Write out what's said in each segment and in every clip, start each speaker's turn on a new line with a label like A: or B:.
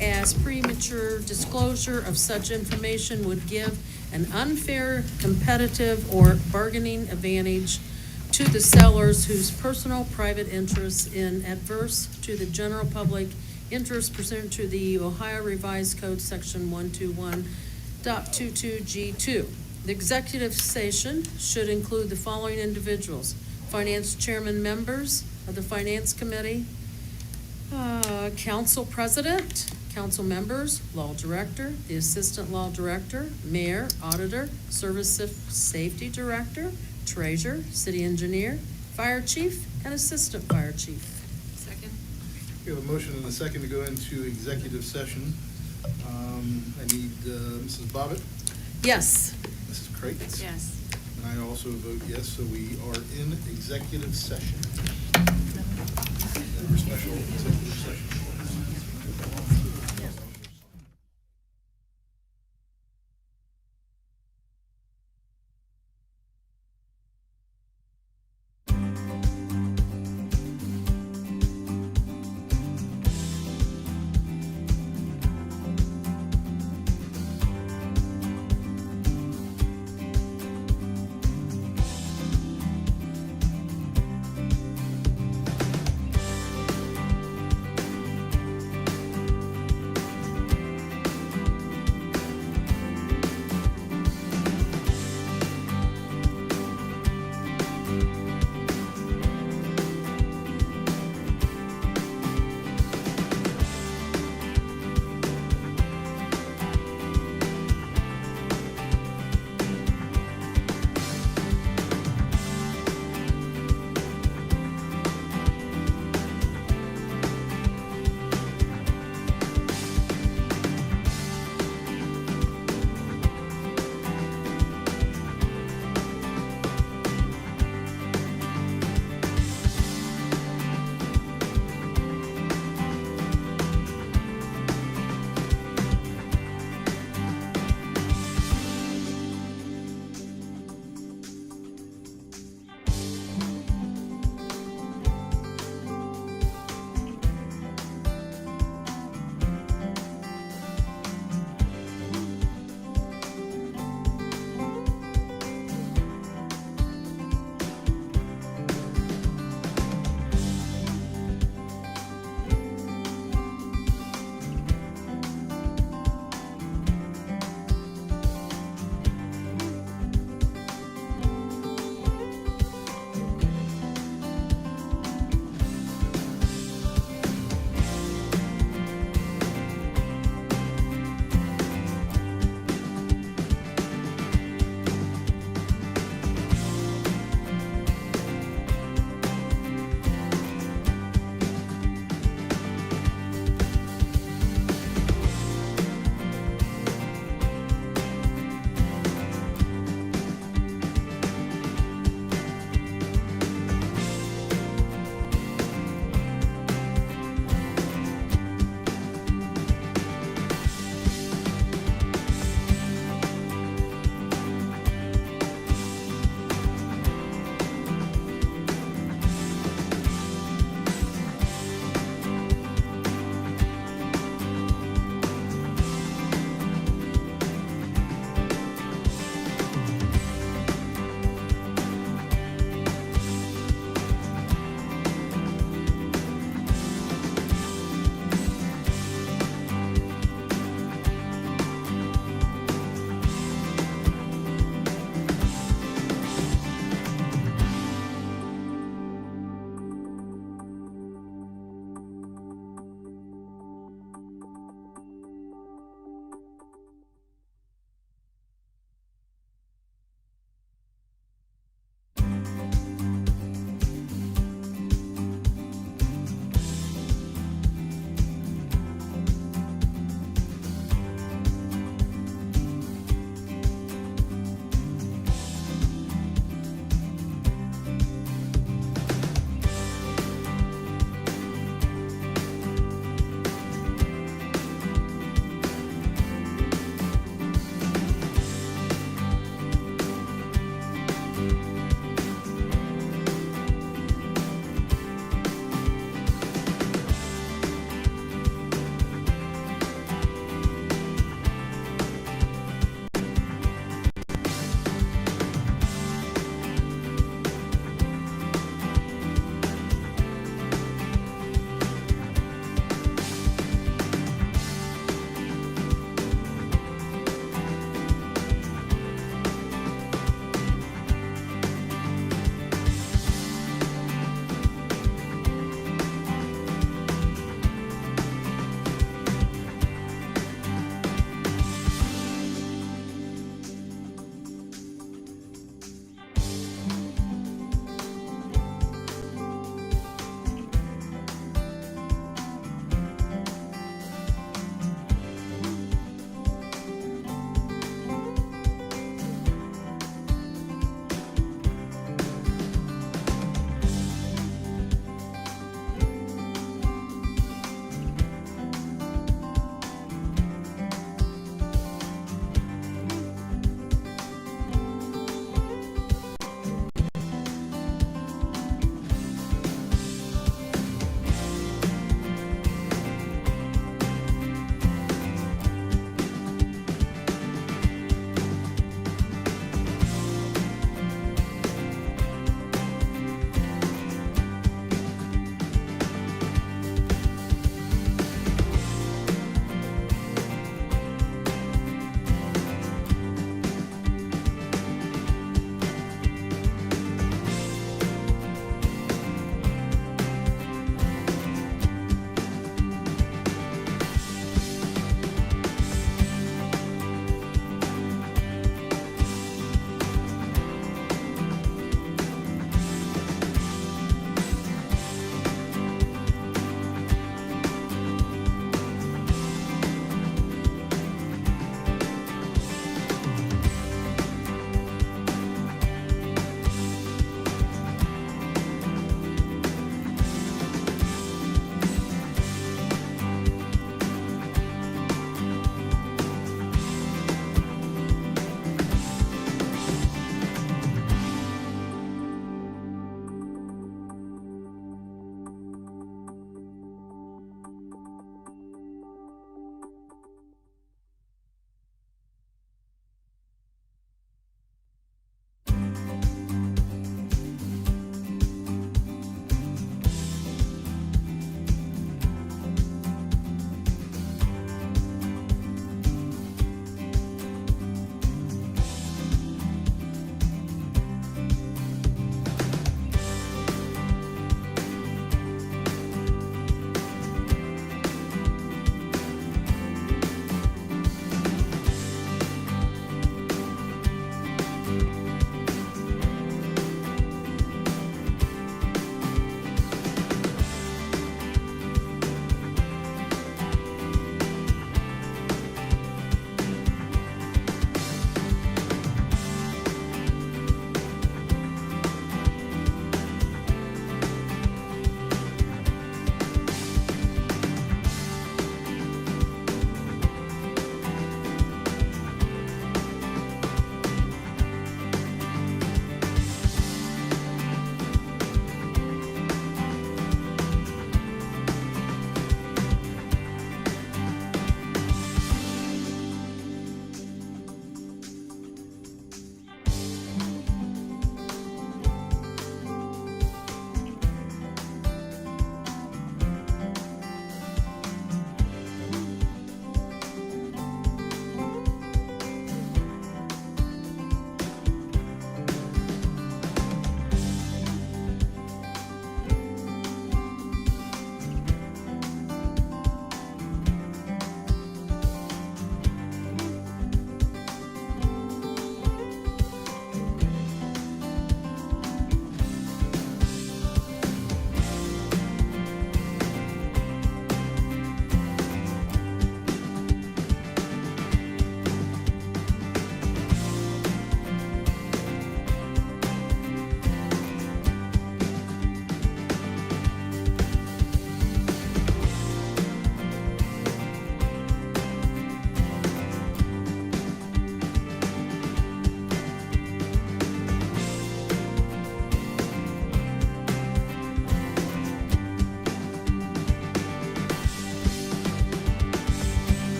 A: as premature disclosure of such information would give an unfair competitive or bargaining advantage to the sellers whose personal private interests in adverse to the general public interest pursuant to the Ohio Revised Code Section 121.22G2. The executive session should include the following individuals: Finance Chairman, members of the Finance Committee, Council President, Council members, Law Director, the Assistant Law Director, Mayor, Auditor, Service Safety Director, Treasurer, City Engineer, Fire Chief, and Assistant Fire Chief.
B: Second.
C: We have a motion and a second to go into executive session. I need Mrs. Bobbitt,
A: Yes.
C: Mrs. Crates.
B: Yes.
C: And I also vote yes, so we are in executive session. Special executive session.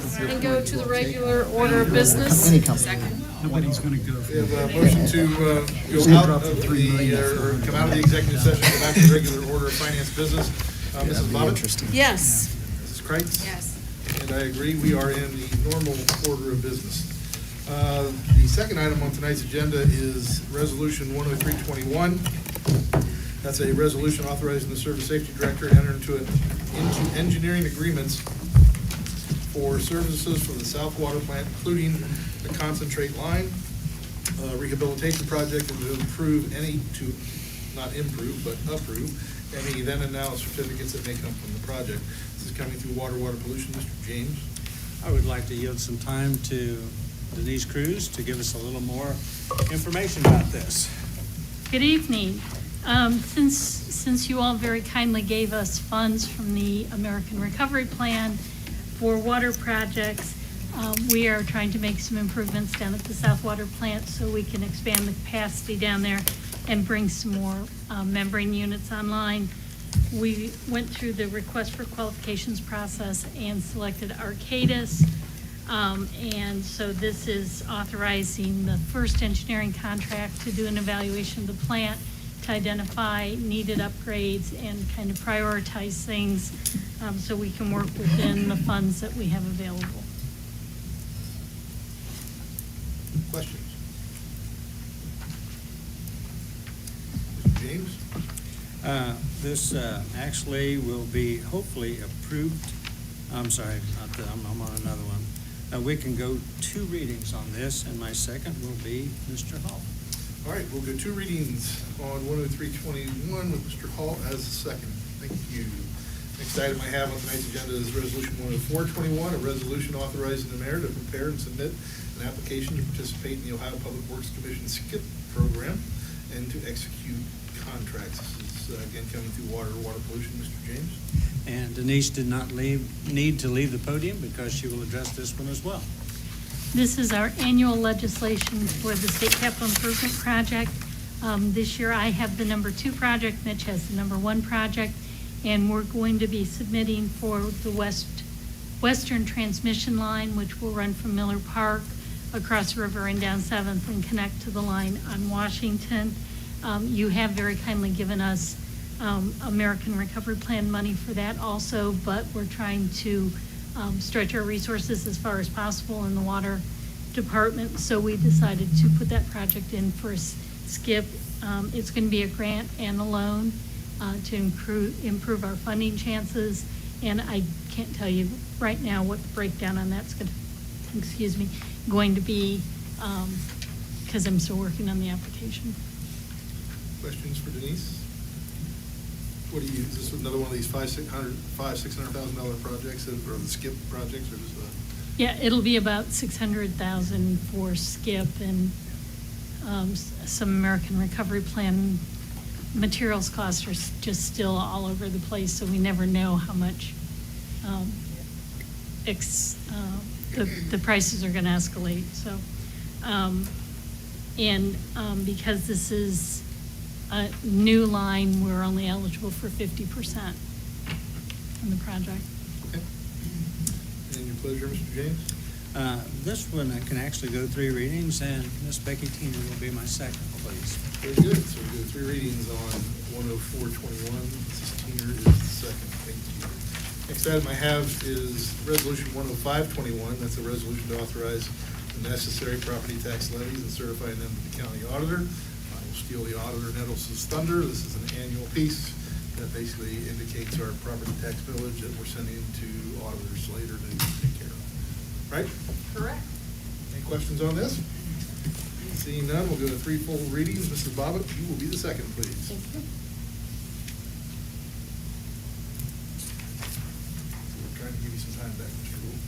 A: and go to the regular order of business.
B: Nobody's gonna go.
C: We have a motion to go out of the, or come out of the executive session, go back to the regular order of finance business. Mrs. Bobbitt?
A: Yes.
C: Mrs. Kreitz?
D: Yes.
C: And I agree, we are in the normal order of business. The second item on tonight's agenda is Resolution 10321. That's a resolution authorizing the Service Safety Director to enter into engineering agreements for services for the South Water Plant, including the concentrate line, rehabilitation project, and to approve not improve, but approve any then and now certificates that may come from the project. This is coming through water pollution. Mr. James?
B: I would like to yield some time to Denise Cruz to give us a little more information about this.
E: Good evening. Since you all very kindly gave us funds from the American Recovery Plan for water projects, we are trying to make some improvements down at the South Water Plant so we can expand the capacity down there and bring some more membrane units online. We went through the request for qualifications process and selected Arcadis. And so this is authorizing the first engineering contract to do an evaluation of the plant, to identify needed upgrades and kind of prioritize things so we can work within the funds that we have available.
C: Questions? Mr. James?
B: This actually will be hopefully approved. I'm sorry, I'm on another one. We can go 2 readings on this, and my second will be Mr. Hall.
C: All right, we'll go 2 readings on 10321 with Mr. Hall as the second. Thank you. Next item I have on tonight's agenda is Resolution 10421, a resolution authorizing the mayor to prepare and submit an application to participate in the Ohio Public Works Commission SKIP program and to execute contracts. This is again coming through water pollution. Mr. James?
B: And Denise did not need to leave the podium because she will address this one as well.
E: This is our annual legislation for the State Capital Improvement Project. This year I have the number 2 project, Mitch has the number 1 project, and we're going to be submitting for the Western Transmission Line, which will run from Miller Park across the river and down 7th and connect to the line on Washington. You have very kindly given us American Recovery Plan money for that also, but we're trying to stretch our resources as far as possible in the water department. So we decided to put that project in for a SKIP. It's going to be a grant and a loan to improve our funding chances. And I can't tell you right now what the breakdown on that's going to be because I'm still working on the application.
C: Questions for Denise? What do you, is this another one of these $600,000 projects that are the SKIP projects, or just
E: Yeah, it'll be about $600,000 for SKIP and some American Recovery Plan. Materials costs are just still all over the place, so we never know how much the prices are going to escalate. So, because this is a new line, we're only eligible for 50% in the project.
C: Okay. And your pleasure, Mr. James?
B: This one I can actually go 3 readings, and Miss Becky Tina will be my second, please.
C: Very good. So we'll do 3 readings on 10421. Mrs. Keener is the second. Thank you. Next item I have is Resolution 10521. That's a resolution to authorize the necessary property tax levies and certifying them to the county auditor. I will steal the auditor Nettles's thunder. This is an annual piece that basically indicates our property tax village that we're sending to auditors later to take care of. Right?
D: Correct.
C: Any questions on this? Seeing none, we'll go to 3 full readings. Mrs. Bobbitt, you will be the second, please.
D: Thank you.
C: So we're trying to give you some time back, Mr. Rule.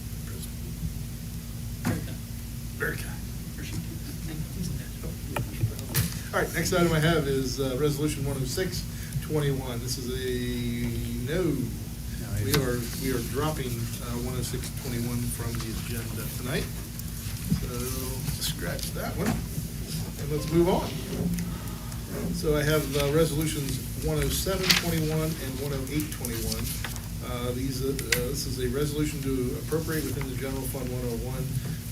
C: Very kind. All right, next item I have is Resolution 10621. This is a no. We are dropping 10621 from the agenda tonight. So scratch that one, and let's move on. So I have resolutions 10721 and 10821. This is a resolution to appropriate within the General Fund 101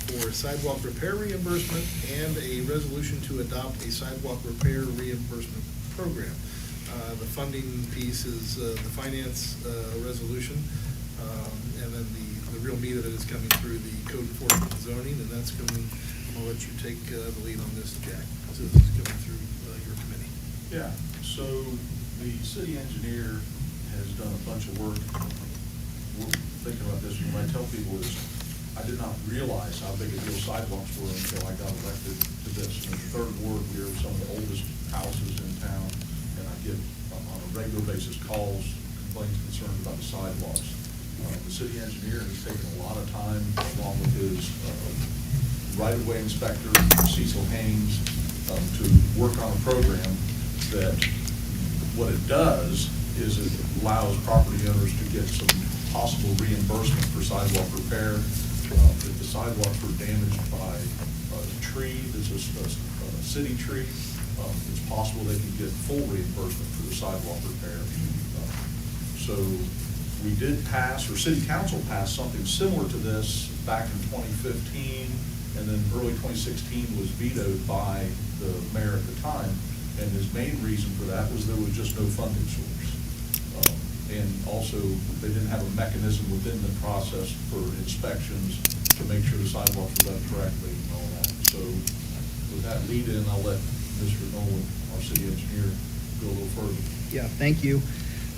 C: for sidewalk repair reimbursement and a resolution to adopt a sidewalk repair reimbursement program. The funding piece is the finance resolution, and then the real meat of it is coming through the code enforcement and zoning, and that's coming, I'll let you take the lead on this, Jack. This is coming through your committee.
D: Yeah, so the city engineer has done a bunch of work. We're thinking about this, and what I tell people is, I did not realize how big a deal sidewalks were until I got elected to this. In the third ward, we are some of the oldest houses in town, and I get on a regular basis calls, complaints, concerns about the sidewalks. The city engineer has taken a lot of time, along with his right-of-way inspector, Cecil Haynes, to work on a program that, what it does is it allows property owners to get some possible reimbursement for sidewalk repair. If the sidewalks were damaged by a tree, there's a city tree, it's possible they can get full reimbursement for the sidewalk repair. So we did pass, or city council passed something similar to this back in 2015, and then early 2016 was vetoed by the mayor at the time. And his main reason for that was there was just no funding source. And also, they didn't have a mechanism within the process for inspections to make sure the sidewalks were done correctly and all that. So with that lead in, I'll let Mr. Nolan, our city engineer, go a little further.
F: Yeah, thank you.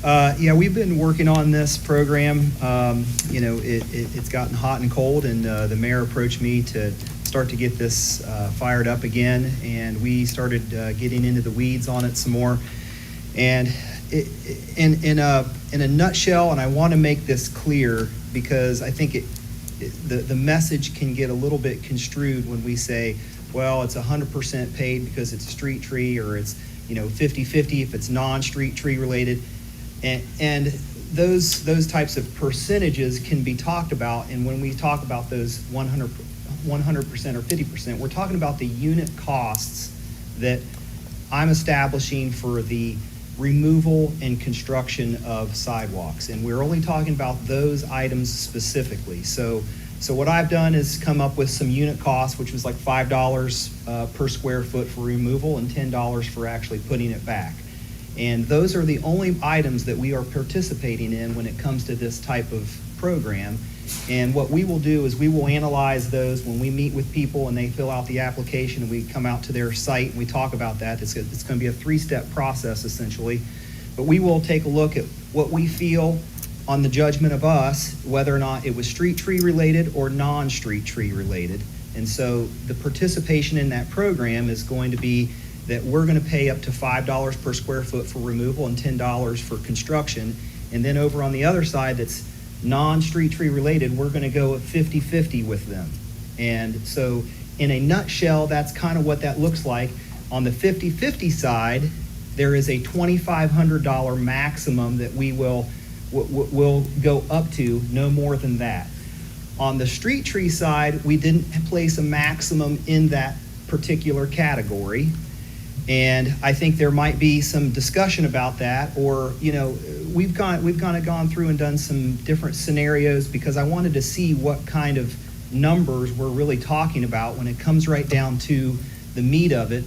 F: Yeah, we've been working on this program. It's gotten hot and cold, and the mayor approached me to start to get this fired up again, and we started getting into the weeds on it some more. And in a nutshell, and I want to make this clear because I think the message can get a little bit construed when we say, well, it's 100% paid because it's a street tree, or it's 50-50 if it's non-street tree related, and those types of percentages can be talked about. And when we talk about those 100% or 50%, we're talking about the unit costs that I'm establishing for the removal and construction of sidewalks, and we're only talking about those items specifically. So what I've done is come up with some unit costs, which was like $5 per square foot for removal and $10 for actually putting it back. And those are the only items that we are participating in when it comes to this type of program. And what we will do is we will analyze those when we meet with people and they fill out the application, and we come out to their site and we talk about that. It's going to be a three-step process essentially. But we will take a look at what we feel on the judgment of us, whether or not it was street tree related or non-street tree related. And so the participation in that program is going to be that we're going to pay up to $5 per square foot for removal and $10 for construction. And then over on the other side that's non-street tree related, we're going to go at 50-50 with them. And so in a nutshell, that's kind of what that looks like. On the 50-50 side, there is a $2,500 maximum that we will go up to, no more than that. On the street tree side, we didn't place a maximum in that particular category. And I think there might be some discussion about that, or we've kind of gone through and done some different scenarios because I wanted to see what kind of numbers we're really talking about when it comes right down to the meat of it.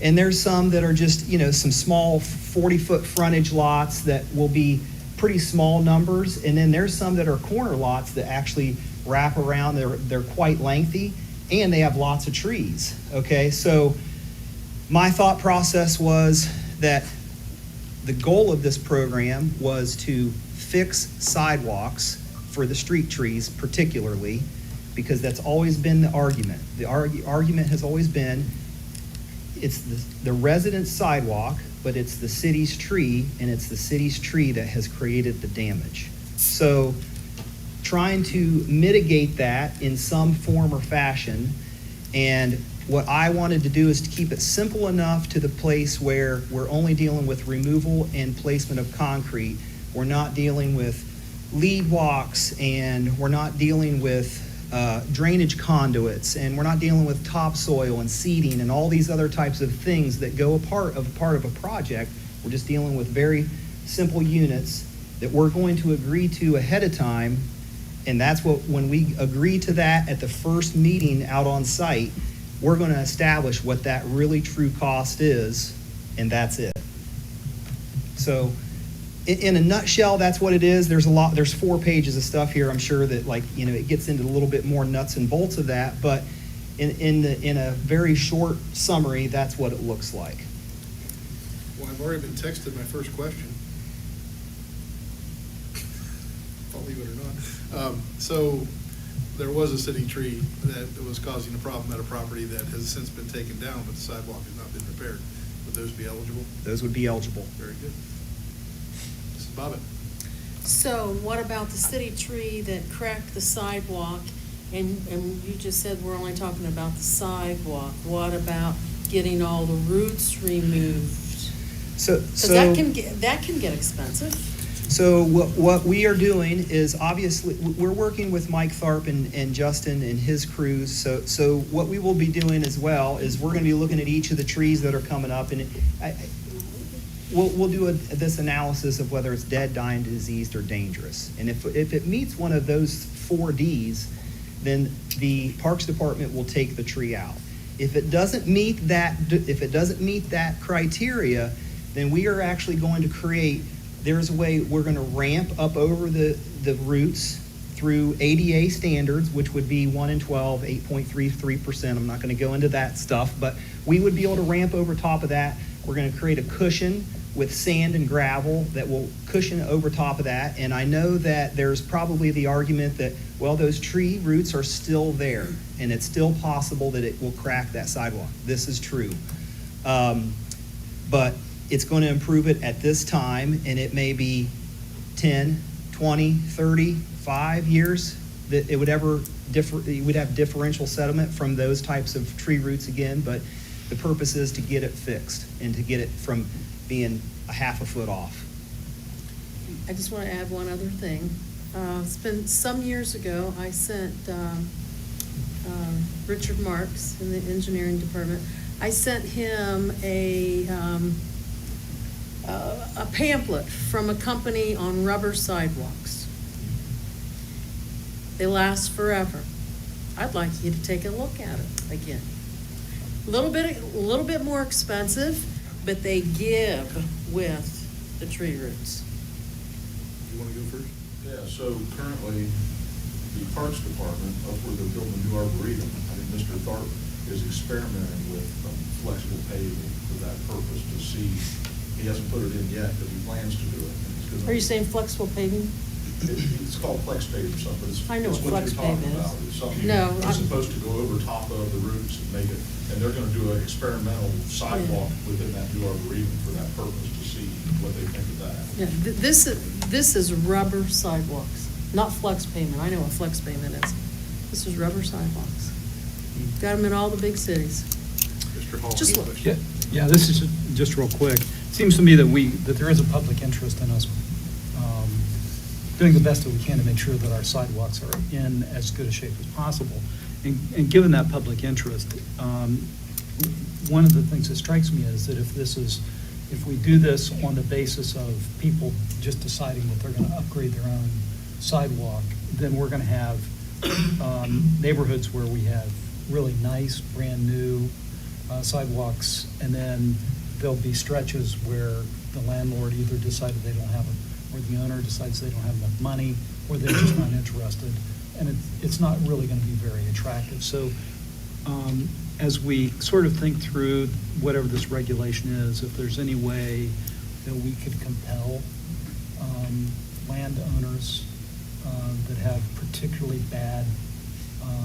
F: And there's some that are just some small 40-foot frontage lots that will be pretty small numbers, and then there's some that are corner lots that actually wrap around. They're quite lengthy, and they have lots of trees. Okay, so my thought process was that the goal of this program was to fix sidewalks for the street trees particularly, because that's always been the argument. The argument has always been it's the resident's sidewalk, but it's the city's tree, and it's the city's tree that has created the damage. So trying to mitigate that in some form or fashion, and what I wanted to do is to keep it simple enough to the place where we're only dealing with removal and placement of concrete. We're not dealing with lead walks, and we're not dealing with drainage conduits, and we're not dealing with topsoil and seeding and all these other types of things that go a part of a project. We're just dealing with very simple units that we're going to agree to ahead of time. And that's what, when we agree to that at the first meeting out on site, we're going to establish what that really true cost is, and that's it. So in a nutshell, that's what it is. There's 4 pages of stuff here. I'm sure that, like, you know, it gets into a little bit more nuts and bolts of that, but in a very short summary, that's what it looks like.
C: Well, I've already been texted my first question. Believe it or not. So there was a sitting tree that was causing a problem at a property that has since been taken down, but the sidewalk has not been repaired. Would those be eligible?
F: Those would be eligible.
C: Very good. Mrs. Bobbitt?
A: So what about the city tree that cracked the sidewalk? And you just said we're only talking about the sidewalk. What about getting all the roots removed?
F: So
A: Because that can get expensive.
F: So what we are doing is, obviously, we're working with Mike Tharp and Justin and his crews. So what we will be doing as well is we're going to be looking at each of the trees that are coming up, and we'll do this analysis of whether it's dead, dying, diseased, or dangerous. And if it meets one of those 4 Ds, then the Parks Department will take the tree out. If it doesn't meet that criteria, then we are actually going to create. There's a way we're going to ramp up over the roots through ADA standards, which would be 1 in 12, 8.33%. I'm not going to go into that stuff, but we would be able to ramp over top of that. We're going to create a cushion with sand and gravel that will cushion over top of that. And I know that there's probably the argument that, well, those tree roots are still there, and it's still possible that it will crack that sidewalk. This is true. But it's going to improve it at this time, and it may be 10, 20, 30, 5 years that it would you would have differential sediment from those types of tree roots again, but the purpose is to get it fixed and to get it from being a half a foot off.
A: I just want to add one other thing. It's been some years ago, I sent Richard Marks in the engineering department, I sent him a pamphlet from a company on rubber sidewalks. They last forever. I'd like you to take a look at it again. A little bit more expensive, but they give with the tree roots.
C: You want to go first?
D: Yeah, so currently, the Parks Department, up where they're building a new arboretum, I think Mr. Tharp is experimenting with flexible paving for that purpose to see. He hasn't put it in yet, but he plans to do it. And he's gonna-
A: Are you saying flexible paving?
D: It's called flex paving or something, but it's.
A: I know
D: it's
A: what flex
D: you're talking
A: paving is.
D: about. It's something
A: No,
D: that's
A: I'm-
D: supposed to go over top of the roots and make it, and they're gonna do an experimental sidewalk within that new arboretum for that purpose to see what they think of that.
A: Yeah, this is rubber sidewalks, not flex pavement. I know what flex pavement is. This is rubber sidewalks. Got them in all the big cities.
C: Mr. Hall?
A: Just
C: any
A: look.
C: questions?
G: Yeah, this is just real quick. Seems to me that there is a public interest in us doing the best that we can to make sure that our sidewalks are in as good a shape as possible. And given that public interest, one of the things that strikes me is that if we do this on the basis of people just deciding that they're going to upgrade their own sidewalk, then we're going to have neighborhoods where we have really nice, brand-new sidewalks, and then there'll be stretches where the landlord either decided they don't have or the owner decides they don't have enough money, or they're just not interested, and it's not really going to be very attractive. So as we sort of think through whatever this regulation is, if there's any way that we could compel landowners that have particularly bad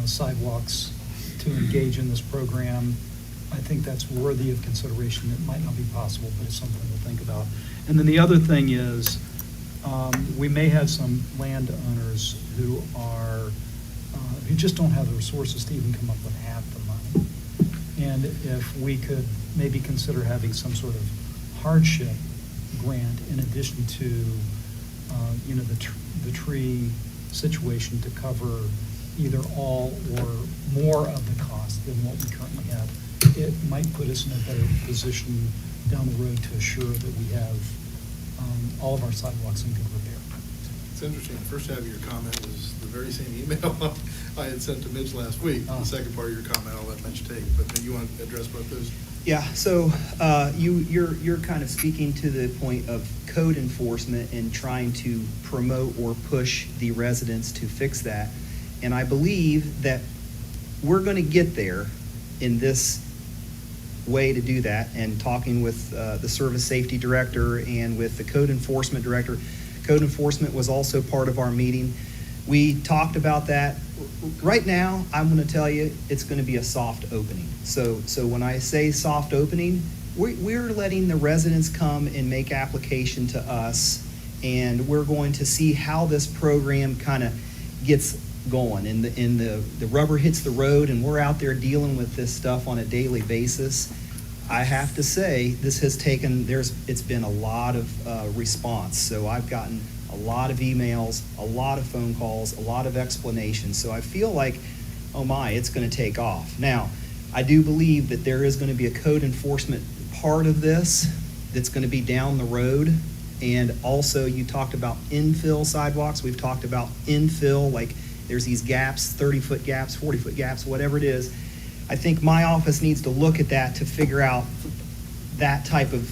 G: sidewalks to engage in this program, I think that's worthy of consideration. It might not be possible, but it's something to think about. And then the other thing is, we may have some landowners who just don't have the resources to even come up with half the money. And if we could maybe consider having some sort of hardship grant in addition to, the tree situation to cover either all or more of the cost than what we currently have, it might put us in a better position down the road to assure that we have all of our sidewalks in good repair.
C: It's interesting, the first half of your comment was the very same email I had sent to Mitch last week.
F: Oh.
C: The second part of your comment, I'll let Mitch take, but then you want to address both those?
F: Yeah, so you're kind of speaking to the point of code enforcement and trying to promote or push the residents to fix that. And I believe that we're going to get there in this way to do that, and talking with the service safety director and with the code enforcement director. Code enforcement was also part of our meeting. We talked about that. Right now, I'm going to tell you, it's going to be a soft opening. So when I say soft opening, we're letting the residents come and make application to us, and we're going to see how this program kind of gets going. And the rubber hits the road, and we're out there dealing with this stuff on a daily basis. I have to say, this has taken, it's been a lot of response. So I've gotten a lot of emails, a lot of phone calls, a lot of explanations. So I feel like, oh my, it's going to take off. Now, I do believe that there is going to be a code enforcement part of this that's going to be down the road. And also, you talked about infill sidewalks. We've talked about infill, like there's these gaps, 30-foot gaps, 40-foot gaps, whatever it is. I think my office needs to look at that to figure out that type of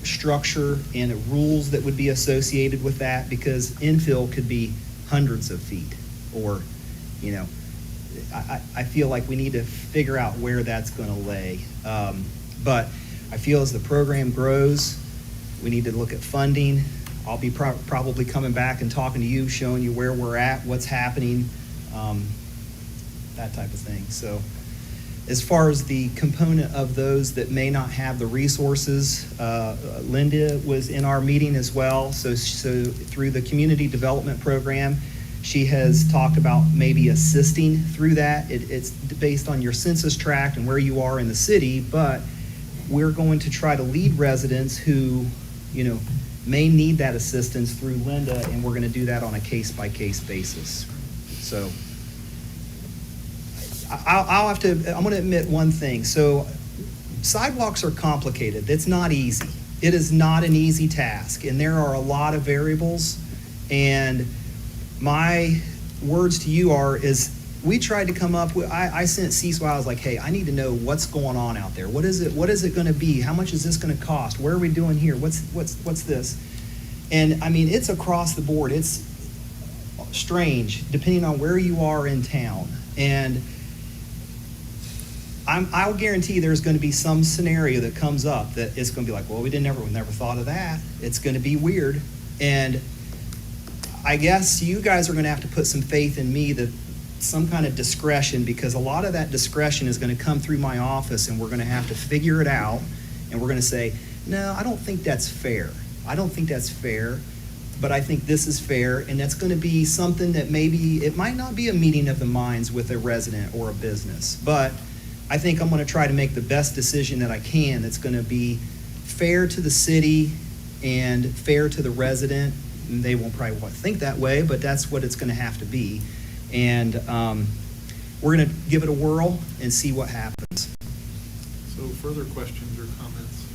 F: structure and the rules that would be associated with that, because infill could be hundreds of feet, or, you know, I feel like we need to figure out where that's going to lay. But I feel as the program grows, we need to look at funding. I'll be probably coming back and talking to you, showing you where we're at, what's happening, that type of thing. So as far as the component of those that may not have the resources, Linda was in our meeting as well. So through the community development program, she has talked about maybe assisting through that. It's based on your census tract and where you are in the city, but we're going to try to lead residents who, you know, may need that assistance through Linda, and we're going to do that on a case-by-case basis. So I'm going to admit one thing. So sidewalks are complicated. It's not easy. It is not an easy task, and there are a lot of variables. And my words to you is we tried to come up with, I sent Cecil, I was like, hey, I need to know what's going on out there. What is it going to be? How much is this going to cost? Where are we doing here? What's this? And I mean, it's across the board. It's strange depending on where you are in town. And I'll guarantee there's going to be some scenario that comes up that it's going to be like, well, we never thought of that. It's going to be weird. And I guess you guys are going to have to put some faith in me, that some kind of discretion, because a lot of that discretion is going to come through my office, and we're going to have to figure it out. And we're going to say, no, I don't think that's fair. I don't think that's fair, but I think this is fair. And that's going to be something that maybe it might not be a meeting of the minds with a resident or a business, but I think I'm going to try to make the best decision that I can that's going to be fair to the city and fair to the resident. And they won't probably want to think that way, but that's what it's going to have to be. And we're going to give it a whirl and see what happens.
C: So further questions or comments?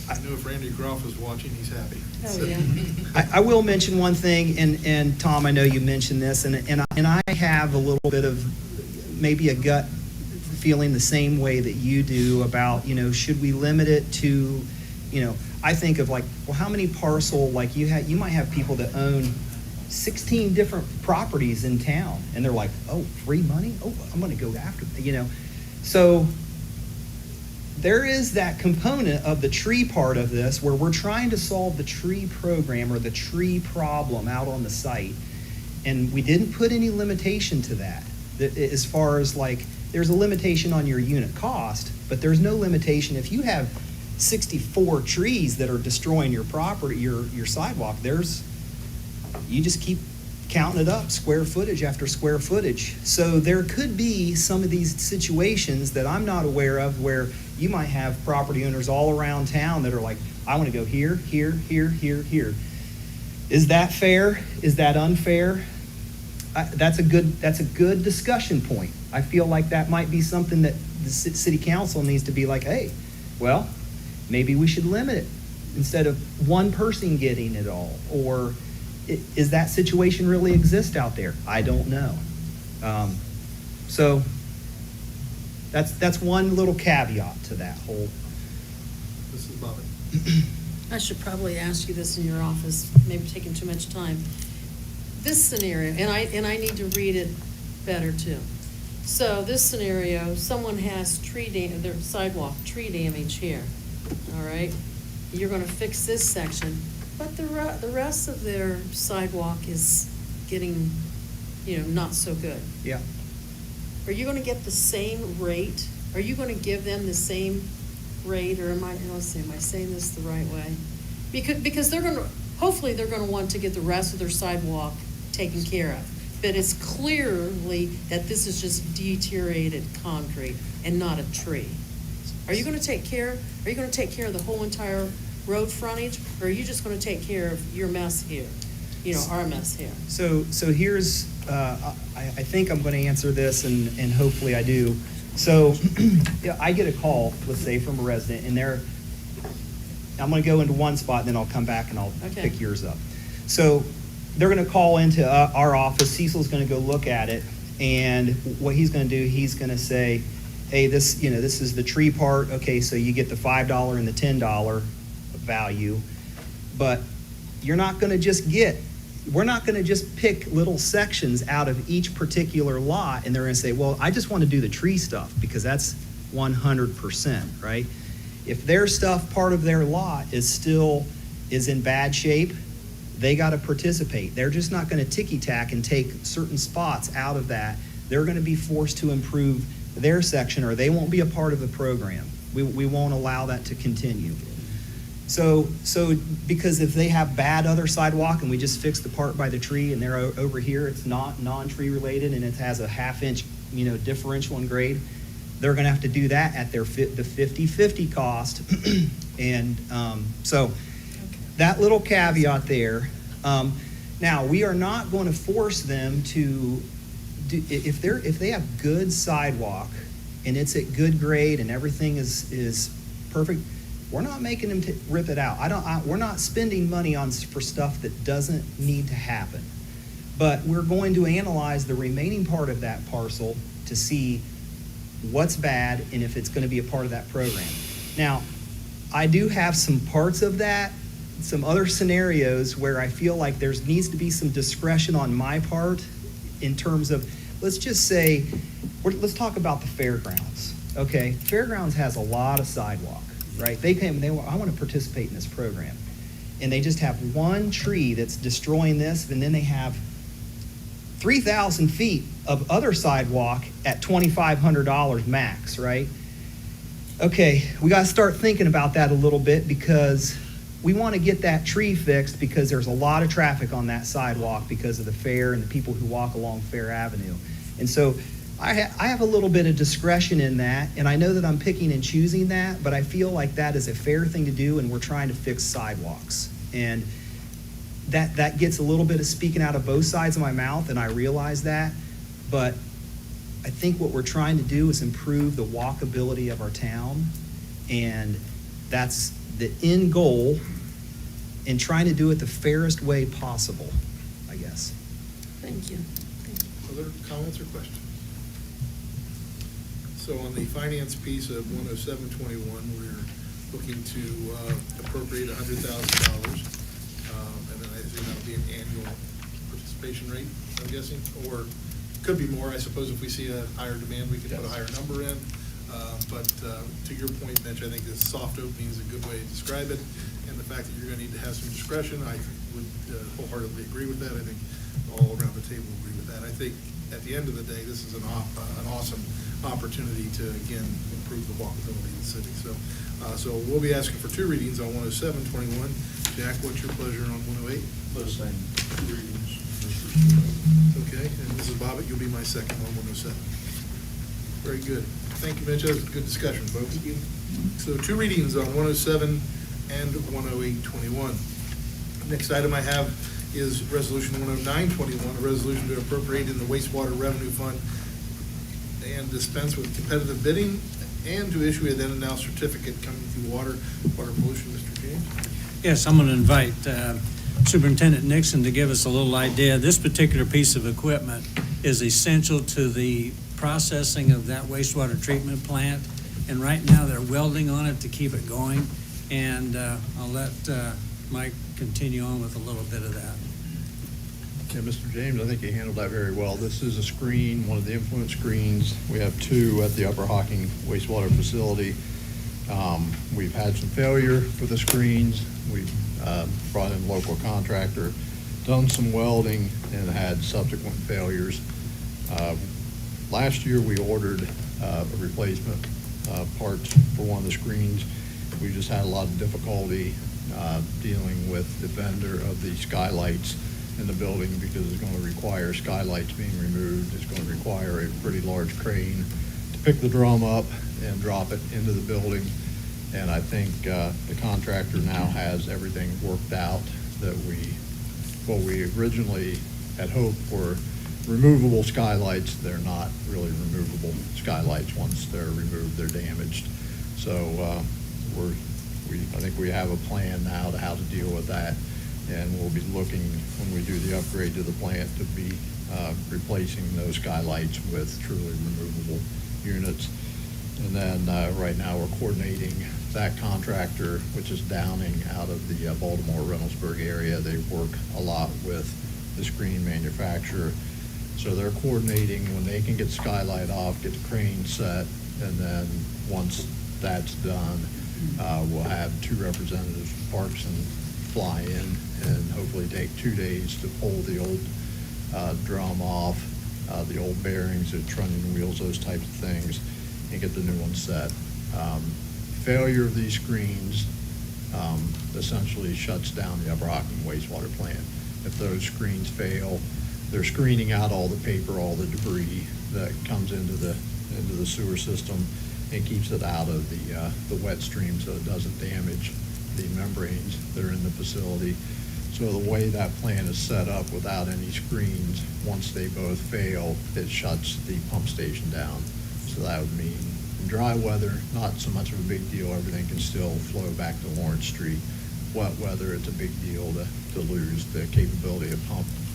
C: I know if Randy Groff is watching, he's happy.
A: Oh, yeah.
F: I will mention one thing, and Tom, I know you mentioned this, and I have a little bit of maybe a gut feeling the same way that you do about, you know, should we limit it to, you know, I think of like, well, how many parcel, like you might have people that own 16 different properties in town, and they're like, oh, free money? Oh, I'm going to go after them, you know. So there is that component of the tree part of this where we're trying to solve the tree program or the tree problem out on the site, and we didn't put any limitation to that. As far as like, there's a limitation on your unit cost, but there's no limitation if you have 64 trees that are destroying your property, your sidewalk. You just keep counting it up, square footage after square footage. So there could be some of these situations that I'm not aware of where you might have property owners all around town that are like, I want to go here, here, here, here, here. Is that fair? Is that unfair? That's a good discussion point. I feel like that might be something that the city council needs to be like, hey, well, maybe we should limit it instead of one person getting it all, or Is that situation really exist out there? I don't know. So that's one little caveat to that whole.
C: This is Bobby.
A: I should probably ask you this in your office, maybe taking too much time. This scenario, and I need to read it better too. So this scenario, someone has their sidewalk tree damage here, all right? You're gonna fix this section, but the rest of their sidewalk is getting, not so good.
F: Yeah.
A: Are you gonna get the same rate? Are you gonna give them the same rate, or am I saying this the right way? Because hopefully they're gonna want to get the rest of their sidewalk taken care of. But it's clearly that this is just deteriorated concrete and not a tree. Are you gonna take care of the whole entire road frontage, or are you just gonna take care of your mess here? Our mess here?
F: So here's, I think I'm going to answer this, and hopefully I do. So yeah, I get a call, let's say, from a resident, and I'm going to go into one spot, and then I'll come back and I'll
A: Okay.
F: pick yours up. So they're going to call into our office. Cecil's going to go look at it, and what he's going to do, he's going to say, hey, this is the tree part. Okay, so you get the $5 and the $10 value, but we're not going to just pick little sections out of each particular lot, and they're going to say, well, I just want to do the tree stuff because that's 100%, right? If their stuff, part of their lot is in bad shape, they got to participate. They're just not going to ticky-tack and take certain spots out of that. They're going to be forced to improve their section, or they won't be a part of the program. We won't allow that to continue. So because if they have bad other sidewalk and we just fix the part by the tree and they're over here, it's not non-tree related and it has a half-inch, differential in grade, they're going to have to do that at the 50/50 cost. And so that little caveat there. Now, we are not going to force them to do, if they have good sidewalk and it's at good grade and everything is perfect, we're not making them rip it out. We're not spending money for stuff that doesn't need to happen. But we're going to analyze the remaining part of that parcel to see what's bad and if it's going to be a part of that program. Now, I do have some parts of that, some other scenarios where I feel like there needs to be some discretion on my part in terms of, let's just say, let's talk about the fairgrounds. Okay, fairgrounds has a lot of sidewalk. Right? They came and I want to participate in this program. And they just have one tree that's destroying this, and then they have 3,000 feet of other sidewalk at $2,500 max, right? Okay, we got to start thinking about that a little bit because we want to get that tree fixed because there's a lot of traffic on that sidewalk because of the fair and the people who walk along Fair Avenue. And so I have a little bit of discretion in that, and I know that I'm picking and choosing that, but I feel like that is a fair thing to do, and we're trying to fix sidewalks. And that gets a little bit of speaking out of both sides of my mouth, and I realize that, but I think what we're trying to do is improve the walkability of our town, and that's the end goal in trying to do it the fairest way possible, I guess.
A: Thank you.
C: Other comments or questions? So on the finance piece of 10721, we're looking to appropriate $100,000. And then I assume that'll be an annual participation rate, I'm guessing, or could be more. I suppose if we see a higher demand, we could put a higher number in. But to your point, Mitch, I think this soft opening is a good way to describe it. And the fact that you're going to need to have some discretion, I would wholeheartedly agree with that. I think all around the table agree with that. I think at the end of the day, this is an awesome opportunity to, again, improve the walkability of the city. So we'll be asking for 2 readings on 10721. Jack, what's your pleasure on 108?
D: Those same readings.
C: Okay, and Mrs. Bobbitt, you'll be my second on 107. Very good. Thank you, Mitch. That was a good discussion, folks. So 2 readings on 107 and 10821. Next item I have is Resolution 10921, a resolution to appropriate in the wastewater revenue fund and dispense with competitive bidding and to issue a then and now certificate coming through water pollution. Mr. James?
B: Yes, I'm going to invite Superintendent Nixon to give us a little idea. This particular piece of equipment is essential to the processing of that wastewater treatment plant. And right now, they're welding on it to keep it going. And I'll let Mike continue on with a little bit of that.
H: Yeah, Mr. James, I think you handled that very well. This is a screen, one of the influence screens. We have two at the Upper Hocking wastewater facility. We've had some failure for the screens. We've brought in a local contractor, done some welding, and had subsequent failures. Last year, we ordered a replacement parts for one of the screens. We just had a lot of difficulty dealing with the vendor of the skylights in the building because it's going to require skylights being removed. It's going to require a pretty large crane to pick the drum up and drop it into the building. And I think the contractor now has everything worked out that what we originally had hoped for removable skylights. They're not really removable skylights. Once they're removed, they're damaged. So I think we have a plan now to how to deal with that. And we'll be looking, when we do the upgrade to the plant, to be replacing those skylights with truly removable units. And then right now, we're coordinating that contractor, which is Downing out of the Baltimore Reynoldsburg area. They work a lot with the screen manufacturer. So they're coordinating when they can get skylight off, get the crane set, and then once that's done, we'll have two representatives from Parks and fly in and hopefully take 2 days to pull the old drum off, the old bearings, the trunnion wheels, those types of things, and get the new one set. Failure of these screens essentially shuts down the Upper Hocking wastewater plant. If those screens fail, they're screening out all the paper, all the debris that comes into the sewer system and keeps it out of the wet stream so it doesn't damage the membranes that are in the facility. So the way that plant is set up without any screens, once they both fail, it shuts the pump station down. So that would mean in dry weather, not so much of a big deal. Everything can still flow back to Lawrence Street. Wet weather, it's a big deal to lose the capability of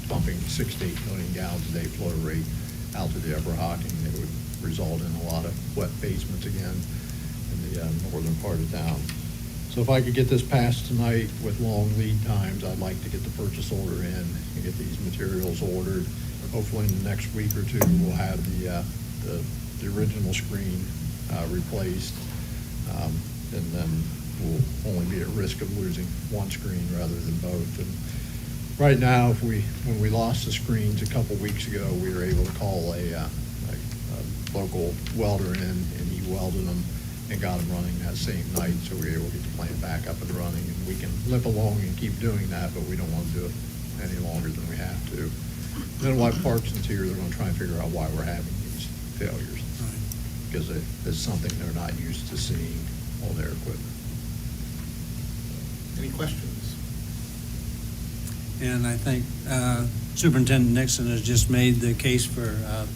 H: pumping 6 to 8 million gallons a day flow rate out to the Upper Hocking. It would result in a lot of wet basements again in the northern part of town. So if I could get this passed tonight with long lead times, I'd like to get the purchase order in and get these materials ordered. Hopefully in the next week or two, we'll have the original screen replaced. And then we'll only be at risk of losing one screen rather than both. And right now, when we lost the screens a couple weeks ago, we were able to call a local welder in, and he welded them and got them running that same night, so we were able to get the plant back up and running. And we can limp along and keep doing that, but we don't want to do it any longer than we have to. Then while Parks and here, they're going to try and figure out why we're having these failures, because it's something they're not used to seeing on their equipment.
C: Any questions?
B: And I think Superintendent Nixon has just made the case for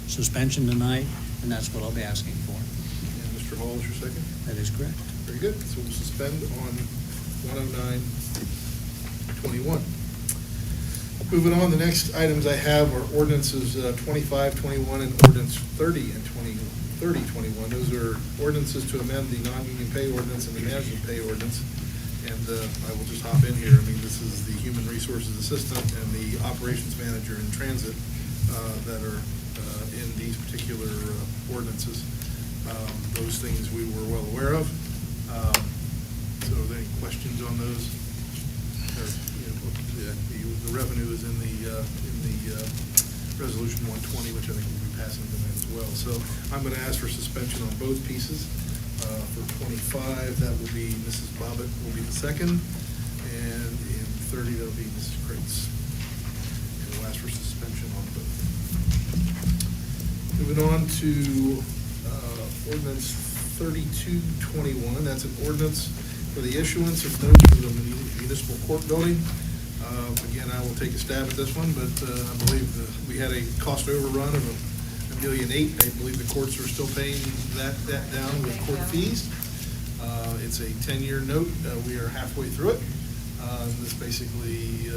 B: suspension tonight, and that's what I'll be asking for.
C: And Mr. Hall is your second?
B: That is correct.
C: Very good. So we'll suspend on 109-21. Moving on, the next items I have are ordinances 25-21 and ordinance 30 and 30-21. Those are ordinances to amend the non-union pay ordinance and the management pay ordinance. And I will just hop in here. I mean, this is the human resources assistant and the operations manager in transit that are in these particular ordinances. Those things we were well aware of. So are there any questions on those? Or, the revenue is in the resolution 120, which I think we'll be passing tonight as well. So I'm going to ask for suspension on both pieces. For 25, that will be Mrs. Bobbitt will be the second, and in 30, that'll be Mrs. Kreitz. And we'll ask for suspension on both. Moving on to ordinance 3221. That's an ordinance for the issuance of notes for the municipal court building. Again, I will take a stab at this one, but I believe we had a cost overrun of $1.8 million. I believe the courts are still paying that down with court fees. It's a 10-year note. We are halfway through it. This basically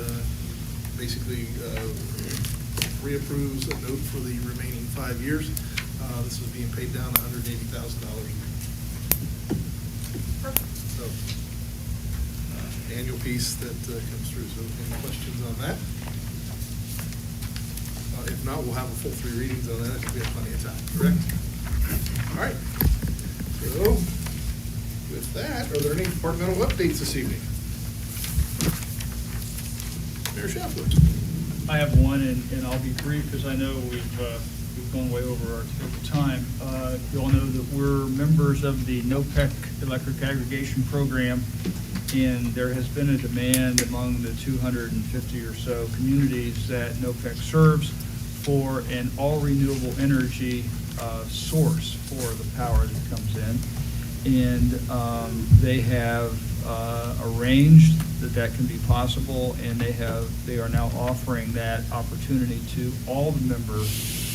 C: reapproves a note for the remaining 5 years. This is being paid down $180,000. So, annual piece that comes through. So any questions on that? If not, we'll have a full 3 readings on that. I think we have plenty of time, correct? All right. So with that, are there any departmental updates this evening? Mayor Scheffler.
I: I have one, and I'll be brief, because I know we've gone way over our time. You all know that we're members of the NOPEC Electric Aggregation Program, and there has been a demand among the 250 or so communities that NOPEC serves for an all-renewable energy source for the power that comes in. And they have arranged that can be possible, and they are now offering that opportunity to all the member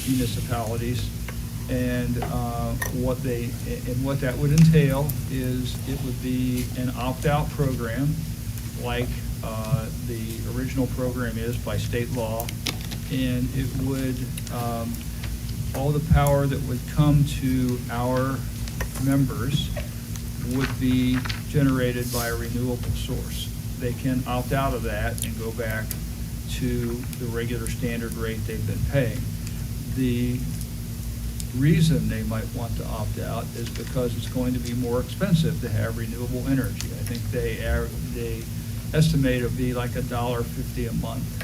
I: municipalities. And what that would entail is it would be an opt-out program, like the original program is by state law, and it would all the power that would come to our members would be generated by a renewable source. They can opt out of that and go back to the regular standard rate they've been paying. The reason they might want to opt out is because it's going to be more expensive to have renewable energy. I think they estimate it'll be like $1.50 a month.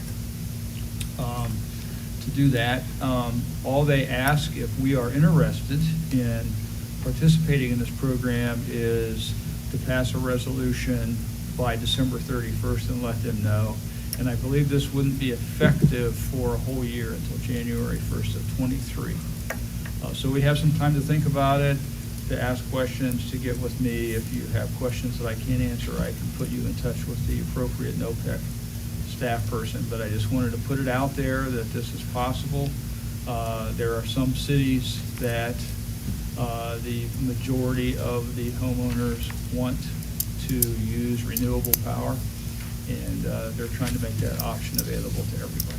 I: To do that, all they ask, if we are interested in participating in this program, is to pass a resolution by December 31st and let them know. And I believe this wouldn't be effective for a whole year until January 1st of '23. So we have some time to think about it, to ask questions, to get with me. If you have questions that I can't answer, I can put you in touch with the appropriate NOPEC staff person. But I just wanted to put it out there that this is possible. There are some cities that the majority of the homeowners want to use renewable power, and they're trying to make that option available to everybody.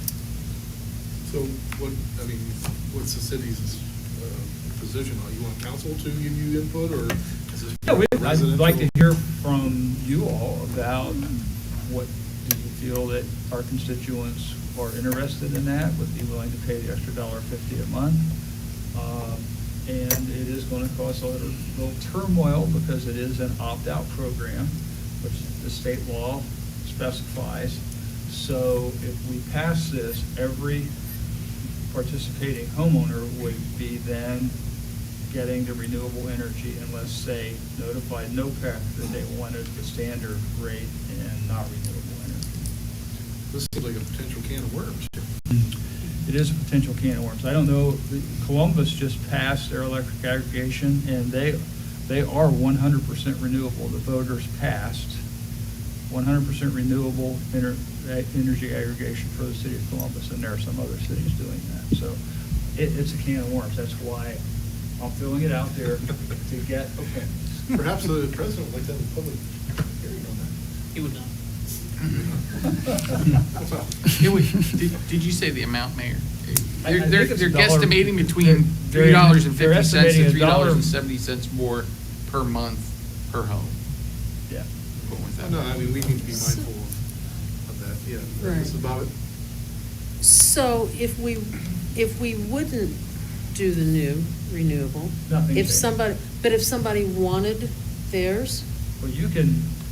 C: So what's the city's position on? You want council to give you input, or is this?
I: Yeah, I'd like to
C: residential?
I: hear from you all about what do you feel that our constituents are interested in that, would be willing to pay the extra $1.50 a month. And it is going to cause a little turmoil because it is an opt-out program, which the state law specifies. So if we pass this, every participating homeowner would be then getting the renewable energy unless they notified NOPEC that they wanted the standard rate and not renewable energy.
C: This is like a potential can of worms.
I: It is a potential can of worms. I don't know, Columbus just passed their electric aggregation, and they are 100% renewable. The voters passed 100% renewable energy aggregation for the city of Columbus, and there are some other cities doing that. So it's a can of worms. That's why I'm throwing it out there to get opinions.
C: Perhaps the president would like to have a public hearing on that.
J: He would not.
C: Well,
J: Did you say the amount, Mayor?
I: I think
J: They're
I: it's a dollar-
J: guesstimating between
I: they're
J: $3.50
I: estimating
J: and
I: a dollar-
J: $3.70 more per month per home.
I: Yeah.
J: Going with that.
C: No, I mean, we need to be mindful of that, yeah.
A: Right.
C: Mrs. Bobbitt?
A: So if we wouldn't do the new renewable,
I: Nothing
A: if
I: changed.
A: somebody wanted theirs,
I: Well,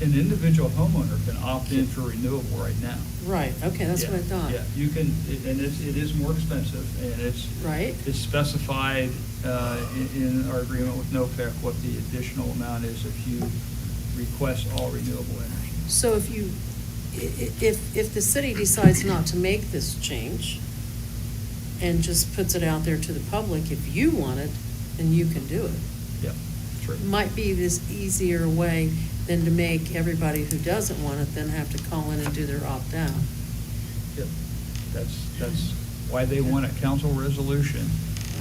I: an individual homeowner can opt in for renewable right now.
A: right, okay, that's what I
I: Yeah,
A: thought.
I: Yeah, you can, and it is more expensive, and
A: Right?
I: it's specified in our agreement with NOPEC what the additional amount is if you request all renewable energy.
A: So if the city decides not to make this change and just puts it out there to the public, if you want it, then you can do it.
I: Yeah, true.
A: Might be this easier way than to make everybody who doesn't want it then have to call in and do their opt-out.
I: Yep. That's why they want a council resolution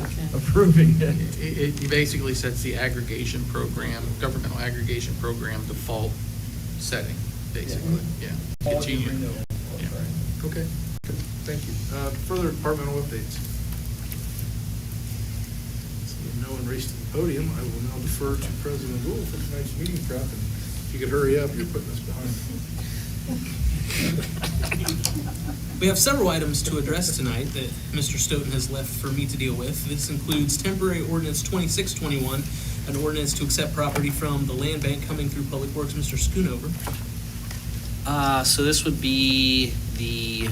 A: Okay.
I: approving it.
J: It basically sets the aggregation program, governmental aggregation program default setting. basically, yeah.
I: Quality
J: Continue.
I: renewal.
C: Okay, thank you. Further departmental updates? Seeing no one race to the podium, I will now defer to President Rule for tonight's meeting prep, and if you could hurry up, you're putting us behind.
K: We have several items to address tonight that Mr. Stoughton has left for me to deal with. This includes temporary ordinance 2621, an ordinance to accept property from the land bank coming through Public Works. Mr. Schoonover.
L: So this would be the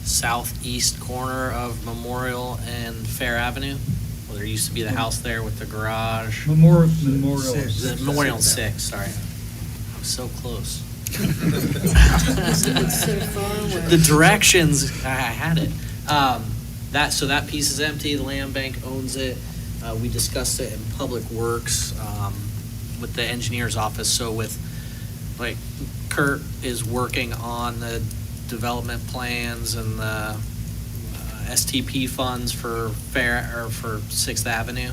L: southeast corner of Memorial and Fair Avenue. Well, there used to be the house there with the garage.
I: Memorial.
K: Six.
L: The Memorial and 6, sorry. I was so close.
A: It's so far away.
L: The directions, I had it. So that piece is empty, the land bank owns it. We discussed it in Public Works, with the engineer's office. So with, like, Kurt is working on the development plans and the STP funds for for 6th Avenue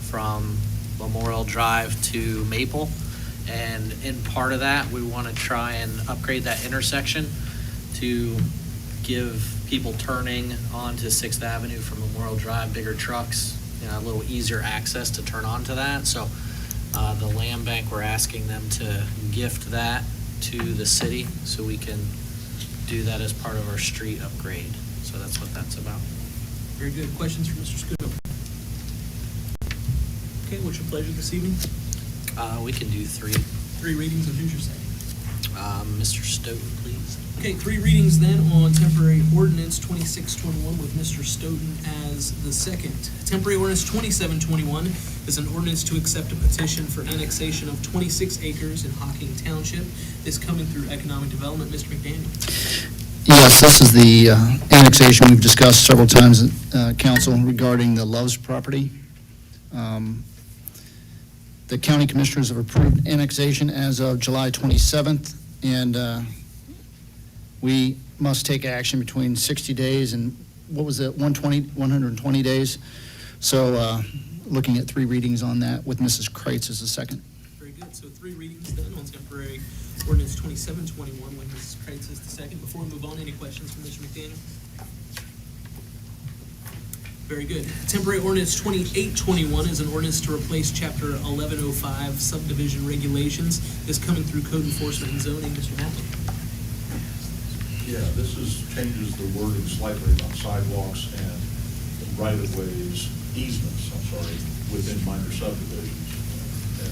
L: from Memorial Drive to Maple. And in part of that, we want to try and upgrade that intersection to give people turning onto 6th Avenue from Memorial Drive, bigger trucks, a little easier access to turn onto that. So the land bank, we're asking them to gift that to the city so we can do that as part of our street upgrade. So that's what that's about.
K: Very good. Questions for Mr. Schoonover? Okay, what's your pleasure this evening?
L: We can do 3.
K: 3 readings, and who's your second?
L: Mr. Stoughton, please.
K: Okay, 3 readings then on temporary ordinance 2621 with Mr. Stoughton as the second. Temporary ordinance 2721 is an ordinance to accept a petition for annexation of 26 acres in Hocking Township. This coming through economic development. Mr. McDaniel.
M: Yes, this is the annexation we've discussed several times at council regarding the Loves property. The county commissioners have approved annexation as of July 27th, and we must take action between 60 days and, 120 days. So looking at 3 readings on that with Mrs. Kreitz as the second.
K: Very good. So 3 readings then on temporary ordinance 2721 with Mrs. Kreitz as the second. Before we move on, any questions from Mr. McDaniel? Very good. Temporary ordinance 2821 is an ordinance to replace chapter 1105 subdivision regulations. This coming through code enforcement and zoning. Mr. Hatley.
D: Yeah, this changes the wording slightly on sidewalks and right-of-ways, easements, within minor subdivisions. And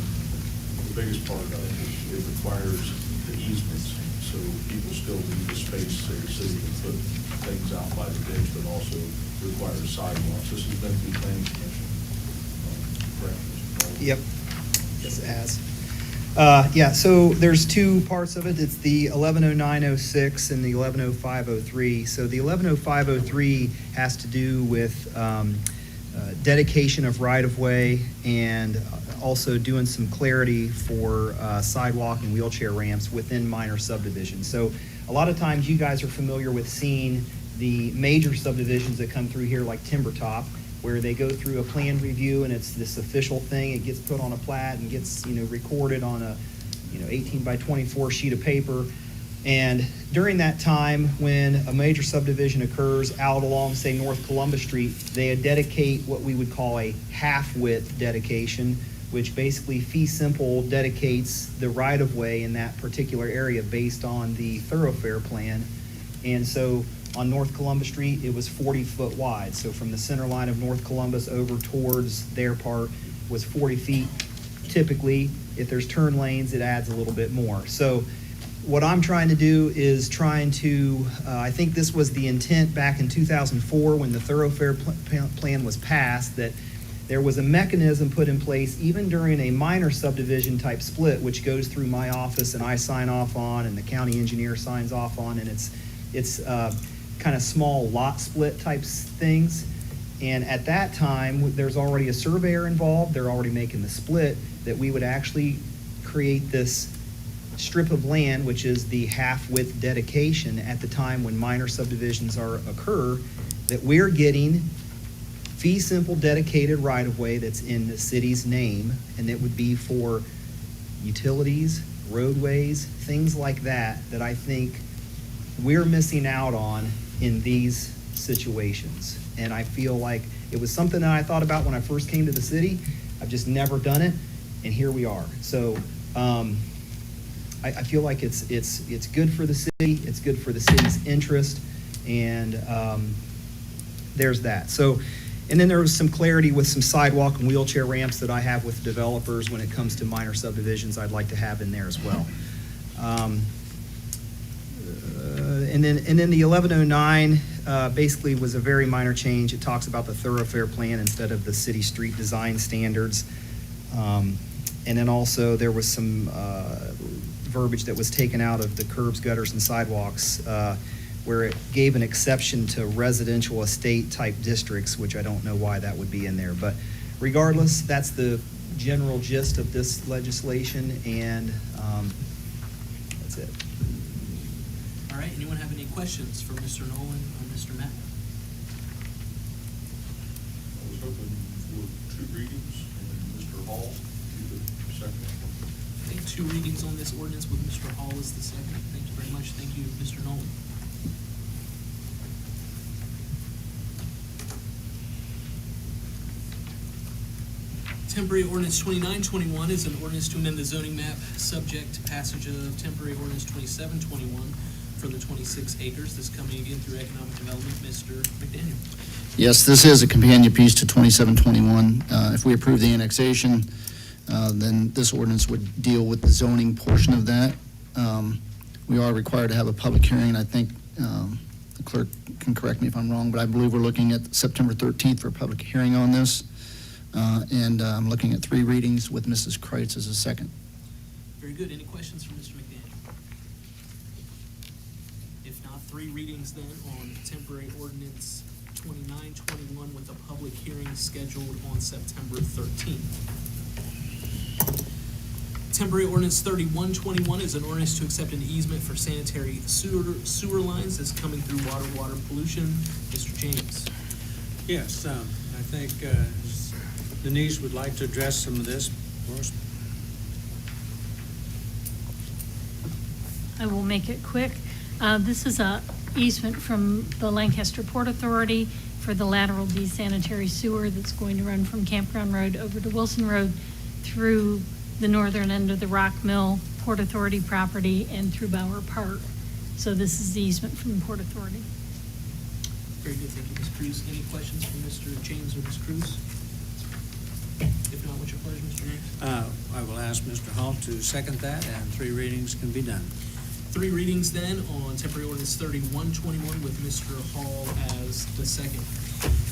D: the biggest part, I think, is it requires the easements, so people still need the space so the city can put things out by the ditch, but also requires sidewalks. This has been through planning commission. Correct, Mr. President?
F: Yep. Yes, it has. So there's 2 parts of it. It's the 110906 and the 110503. So the 110503 has to do with dedication of right-of-way and also doing some clarity for sidewalk and wheelchair ramps within minor subdivisions. So a lot of times you guys are familiar with seeing the major subdivisions that come through here, like Timbertop, where they go through a plan review and it's this official thing. It gets put on a plat and gets recorded on a 18 by 24 sheet of paper. And during that time, when a major subdivision occurs out along, say, North Columbus Street, they dedicate what we would call a half-width dedication, which basically fee simple dedicates the right-of-way in that particular area based on the thoroughfare plan. And so on North Columbus Street, it was 40 foot wide. So from the center line of North Columbus over towards their part was 40 feet. Typically, if there's turn lanes, it adds a little bit more. So what I'm trying to do is I think this was the intent back in 2004 when the thoroughfare plan was passed, that there was a mechanism put in place even during a minor subdivision type split, which goes through my office and I sign off on and the county engineer signs off on, and it's kind of small lot split types things. And at that time, there's already a surveyor involved. They're already making the split, that we would actually create this strip of land, which is the half-width dedication at the time when minor subdivisions occur, that we're getting fee simple dedicated right-of-way that's in the city's name, and it would be for utilities, roadways, things like that, that I think we're missing out on in these situations. And I feel like it was something that I thought about when I first came to the city. I've just never done it, and here we are. So I feel like it's good for the city, it's good for the city's interest, and there's that. So, and then there was some clarity with some sidewalk and wheelchair ramps that I have with developers when it comes to minor subdivisions I'd like to have in there as well. And then the 1109 basically was a very minor change. It talks about the thoroughfare plan instead of the city street design standards. And then also there was some verbiage that was taken out of the curbs, gutters, and sidewalks where it gave an exception to residential estate type districts, which I don't know why that would be in there. But regardless, that's the general gist of this legislation, and that's it.
K: All right, anyone have any questions for Mr. Nolan or Mr. Matt?
D: I was hoping for 2 readings, and Mr. Hall, be the second.
K: I think 2 readings on this ordinance with Mr. Hall is the second. Thank you very much. Thank you, Mr. Nolan. Temporary ordinance 2921 is an ordinance to amend the zoning map subject to passage of temporary ordinance 2721 for the 26 acres. This coming again through economic development. Mr. McDaniel.
M: Yes, this is a companion piece to 2721. If we approve the annexation, then this ordinance would deal with the zoning portion of that. We are required to have a public hearing. I think the clerk can correct me if I'm wrong, but I believe we're looking at September 13th for a public hearing on this. And I'm looking at 3 readings with Mrs. Kreitz as a second.
K: Very good. Any questions for Mr. McDaniel? If not, 3 readings then on temporary ordinance 2921 with a public hearing scheduled on September 13th. Temporary ordinance 3121 is an ordinance to accept an easement for sanitary sewer lines that's coming through water pollution. Mr. James.
B: Yes, I think Denise would like to address some of this for us.
E: I will make it quick. This is a easement from the Lancaster Port Authority for the lateral desanitary sewer that's going to run from Campground Road over to Wilson Road through the northern end of the Rock Mill Port Authority property and through Bower Park. So this is the easement from the Port Authority.
K: Very good. Thank you, Ms. Cruz. Any questions from Mr. James or Ms. Cruz? If not, what's your pleasure, Mr. James?
B: I will ask Mr. Hall to second that, and 3 readings can be done.
K: 3 readings then on temporary ordinance 3121 with Mr. Hall as the second.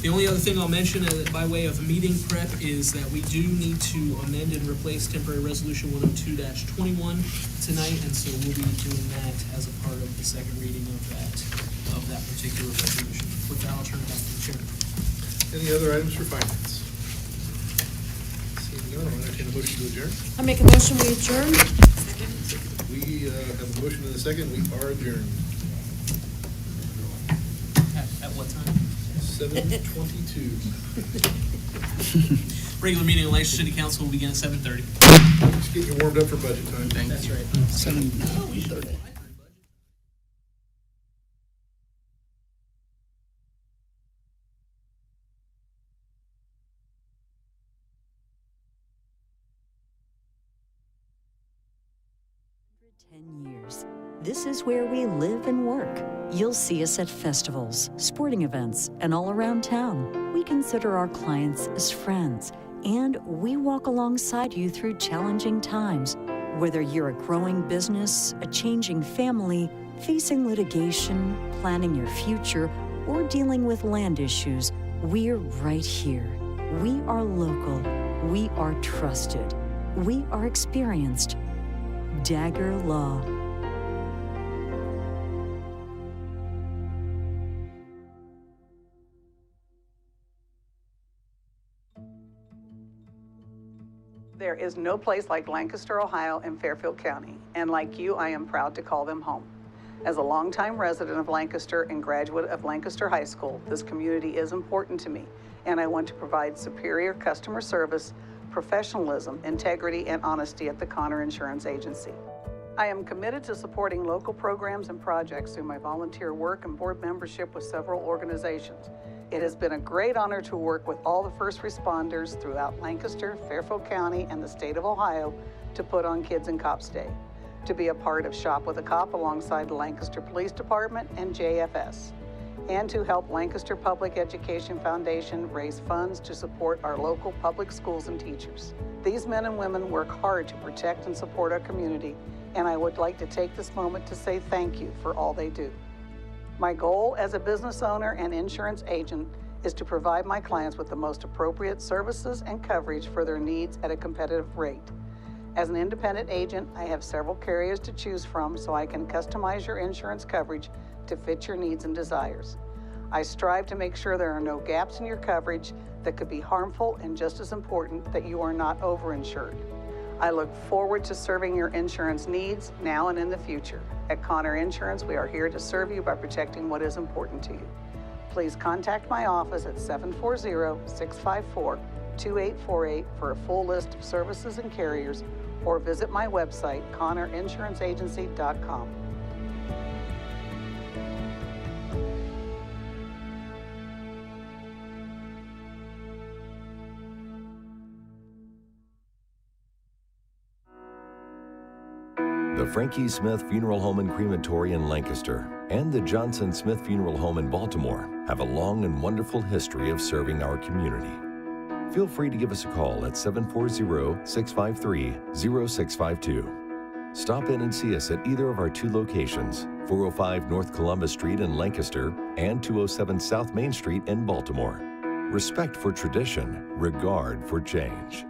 K: The only other thing I'll mention by way of meeting prep is that we do need to amend and replace temporary resolution 102-21 tonight, and so we'll be doing that as a part of the second reading of that particular resolution. With that, I'll turn it back to the chairman.
C: Any other items for finance? Seeing none, I'll entertain a motion to adjourn.
A: I make a motion, we adjourn.
C: We have a motion and a second. We are adjourned.
K: At what time?
C: 7:22.
K: Regular meeting of Lancaster City Council will begin at 7:30.
C: Just getting you warmed up for budget time.
J: Thank
K: That's
J: you.
K: right.
M: 7:30.
N: 10 years. This is where we live and work. You'll see us at festivals, sporting events, and all around town. We consider our clients as friends, and we walk alongside you through challenging times. Whether you're a growing business, a changing family, facing litigation, planning your future, or dealing with land issues, we're right here. We are local. We are trusted. We are experienced. Dagger Law.
O: There is no place like Lancaster, Ohio, and Fairfield County, and like you, I am proud to call them home. As a longtime resident of Lancaster and graduate of Lancaster High School, this community is important to me, and I want to provide superior customer service, professionalism, integrity, and honesty at the Connor Insurance Agency. I am committed to supporting local programs and projects through my volunteer work and board membership with several organizations. It has been a great honor to work with all the first responders throughout Lancaster, Fairfield County, and the state of Ohio to put on Kids and Cops Day, to be a part of Shop with a Cop alongside the Lancaster Police Department and JFS, and to help Lancaster Public Education Foundation raise funds to support our local public schools and teachers. These men and women work hard to protect and support our community, and I would like to take this moment to say thank you for all they do. My goal as a business owner and insurance agent is to provide my clients with the most appropriate services and coverage for their needs at a competitive rate. As an independent agent, I have several carriers to choose from so I can customize your insurance coverage to fit your needs and desires. I strive to make sure there are no gaps in your coverage that could be harmful, and just as important, that you are not overinsured. I look forward to serving your insurance needs now and in the future. At Connor Insurance, we are here to serve you by protecting what is important to you. Please contact my office at 740-654-2848 for a full list of services and carriers, or visit my website, ConnorInsuranceAgency.com.
P: The Frankie Smith Funeral Home and Crematory in Lancaster and the Johnson Smith Funeral Home in Baltimore have a long and wonderful history of serving our community. Feel free to give us a call at 740-653-0652. Stop in and see us at either of our two locations, 405 North Columbus Street in Lancaster and 207 South Main Street in Baltimore. Respect for tradition, regard for change.